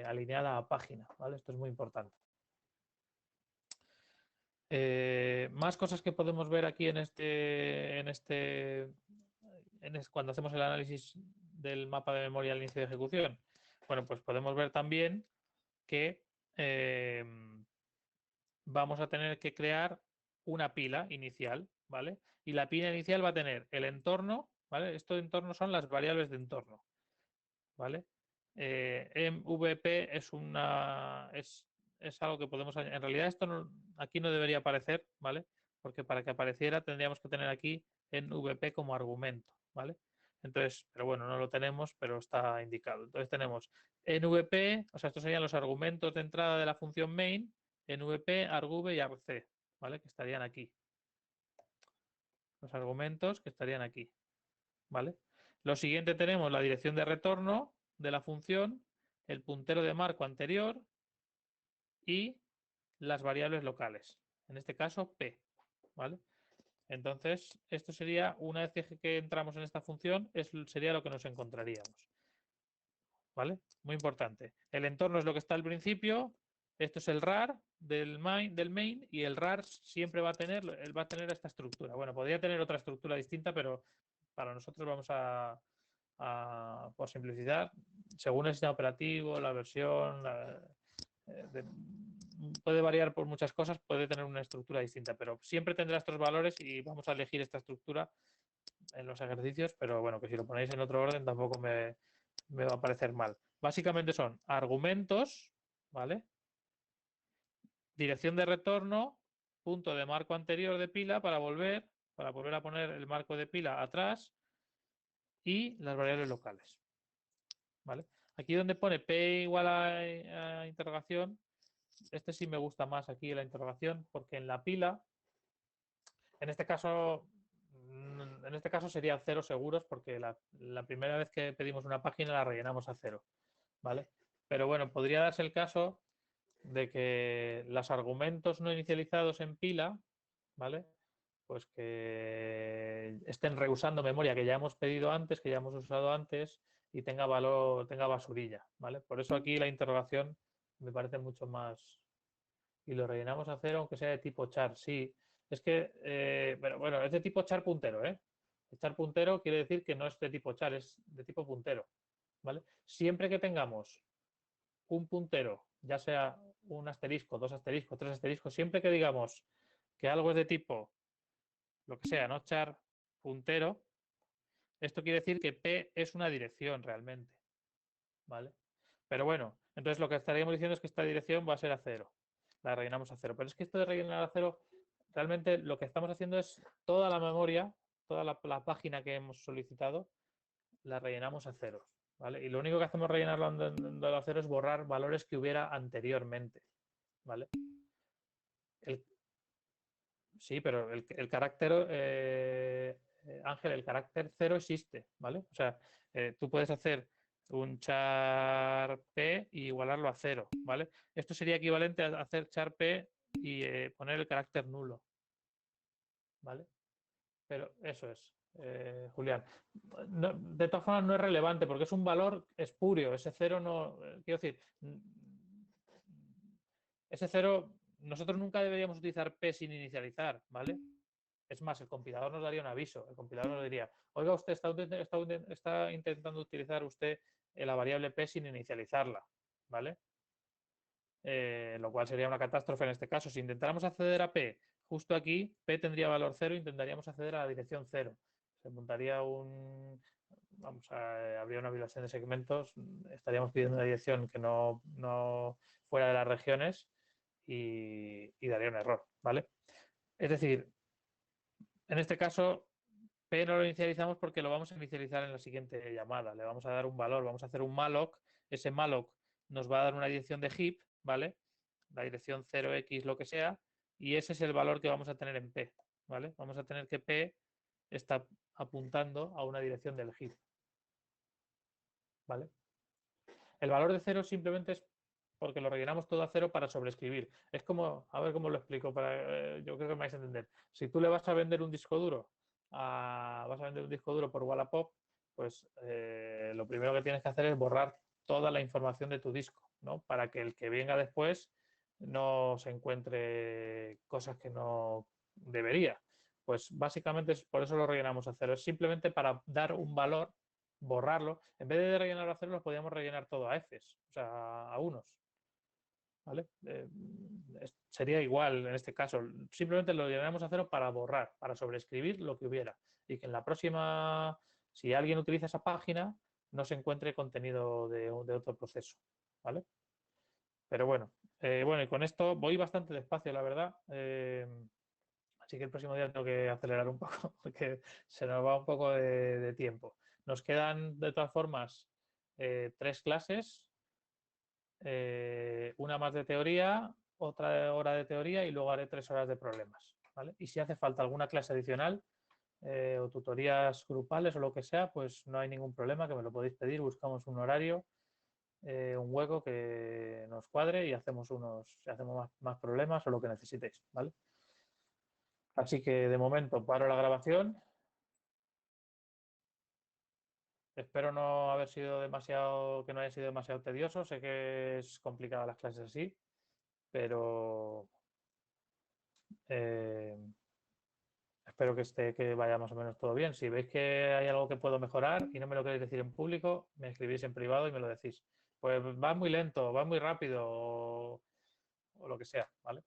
alineada a página, ¿vale? Esto es muy importante. Más cosas que podemos ver aquí cuando hacemos el análisis del mapa de memoria al inicio de ejecución. Bueno, pues podemos ver también que vamos a tener que crear una pila inicial, ¿vale? Y la pila inicial va a tener el entorno, ¿vale? Esto de entorno son las variables de entorno, ¿vale? MVP es algo que podemos añadir. En realidad esto aquí no debería aparecer, ¿vale? Porque para que apareciera tendríamos que tener aquí en VP como argumento, ¿vale? Entonces, pero bueno, no lo tenemos, pero está indicado. Entonces tenemos NVP, o sea, estos serían los argumentos de entrada de la función main, NVP, argv y argc, ¿vale? Que estarían aquí. Los argumentos que estarían aquí, ¿vale? Lo siguiente tenemos la dirección de retorno de la función, el puntero de marco anterior y las variables locales. En este caso, P, ¿vale? Entonces, esto sería, una vez que entramos en esta función, sería lo que nos encontraríamos. ¿Vale? Muy importante. El entorno es lo que está al principio. Esto es el RAR del main y el RAR siempre va a tener esta estructura. Bueno, podría tener otra estructura distinta, pero para nosotros vamos por simplicidad, según el sistema operativo, la versión, puede variar por muchas cosas, puede tener una estructura distinta, pero siempre tendrá estos valores y vamos a elegir esta estructura en los ejercicios, pero bueno, que si lo ponéis en otro orden tampoco me va a parecer mal. Básicamente son argumentos, ¿vale? Dirección de retorno, punto de marco anterior de pila para volver a poner el marco de pila atrás y las variables locales, ¿vale? Aquí donde pone P igual a interrogación, este sí me gusta más aquí la interrogación, porque en la pila, en este caso serían 0 seguros, porque la primera vez que pedimos una página la rellenamos a 0, ¿vale? Pero bueno, podría darse el caso de que los argumentos no inicializados en pila, ¿vale? Pues que estén reusando memoria que ya hemos pedido antes, que ya hemos usado antes y tenga valor, tenga basurilla, ¿vale? Por eso aquí la interrogación me parece mucho más. Y lo rellenamos a 0, aunque sea de tipo char, sí. Es que, pero bueno, es de tipo char puntero, ¿eh? El char puntero quiere decir que no es de tipo char, es de tipo puntero, ¿vale? Siempre que tengamos un puntero, ya sea un asterisco, 2 asteriscos, 3 asteriscos, siempre que digamos que algo es de tipo, lo que sea, no char puntero, Esto quiere decir que P es una dirección realmente, ¿vale? Pero bueno, entonces lo que estaríamos diciendo es que esta dirección va a ser a 0. La rellenamos a 0. Pero es que esto de rellenar a 0, realmente lo que estamos haciendo es toda la memoria, toda la página que hemos solicitado, la rellenamos a 0. ¿Vale? Y lo único que hacemos rellenarlo a 0 es borrar valores que hubiera anteriormente. ¿Vale? El, sí, pero el carácter, Ángel, el carácter 0 existe, ¿vale? O sea, tú puedes hacer un char p y igualarlo a 0, ¿vale? Esto sería equivalente a hacer char p y poner el carácter nulo, ¿vale? Pero eso es, Julián. No, de todas formas no es relevante porque es un valor espurio, ese 0 no, quiero decir, ese 0 nosotros nunca deberíamos utilizar p sin inicializar, ¿vale? Es más, el compilador nos daría un aviso. El compilador nos diría, oiga, usted está intentando utilizar usted la variable p sin inicializarla, ¿vale? Lo cual sería una catástrofe en este caso. Si intentáramos acceder a p justo aquí, p tendría valor 0 e intentaríamos acceder a la dirección 0. Se montaría habría una violación de segmentos, estaríamos pidiendo una dirección que no fuera de las regiones y daría un error, ¿vale? Es decir, en este caso, P no lo inicializamos porque lo vamos a inicializar en la siguiente llamada. Le vamos a dar un valor, vamos a hacer un malloc. Ese malloc nos va a dar una dirección de heap, ¿vale? La dirección 0x lo que sea, y ese es el valor que vamos a tener en P, ¿vale? Vamos a tener que P está apuntando a una dirección del heap, ¿vale? El valor de 0 simplemente es porque lo rellenamos todo a 0 para sobreescribir. Es como, a ver cómo lo explico, yo creo que me vais a entender. Si tú le vas a vender un disco duro, vas a vender un disco duro por Wallapop, pues lo primero que tienes que hacer es borrar toda la información de tu disco, ¿no? Para que el que venga después no se encuentre cosas que no debería. Pues básicamente es por eso lo rellenamos a 0. Es simplemente para dar un valor, borrarlo. En vez de rellenar a 0, lo podríamos rellenar todo a Fs, o sea, a unos. ¿Vale? Sería igual en este caso. Simplemente lo llenamos a 0 para borrar, para sobreescribir lo que hubiera. Y que en la próxima, si alguien utiliza esa página, no se encuentre contenido de otro proceso. ¿Vale? Pero bueno, y con esto voy bastante despacio, la verdad. Así que el próximo día tengo que acelerar un poco porque se nos va un poco de tiempo. Nos quedan, de todas formas, 3 clases, una más de teoría, otra hora de teoría y luego haré 3 horas de problemas. ¿Vale? Y si hace falta alguna clase adicional o tutorías grupales o lo que sea, pues no hay ningún problema, que me lo podéis pedir, buscamos un horario, un hueco que nos cuadre y hacemos más problemas o lo que necesitéis. ¿Vale? Así que de momento paro la grabación. Espero no haber sido demasiado, que no haya sido demasiado tedioso. Sé que es complicada las clases así, pero eh, espero que vaya más o menos todo bien. Si veis que hay algo que puedo mejorar y no me lo queréis decir en público, me escribís en privado y me lo decís. Pues va muy lento, va muy rápido o lo que sea, ¿vale?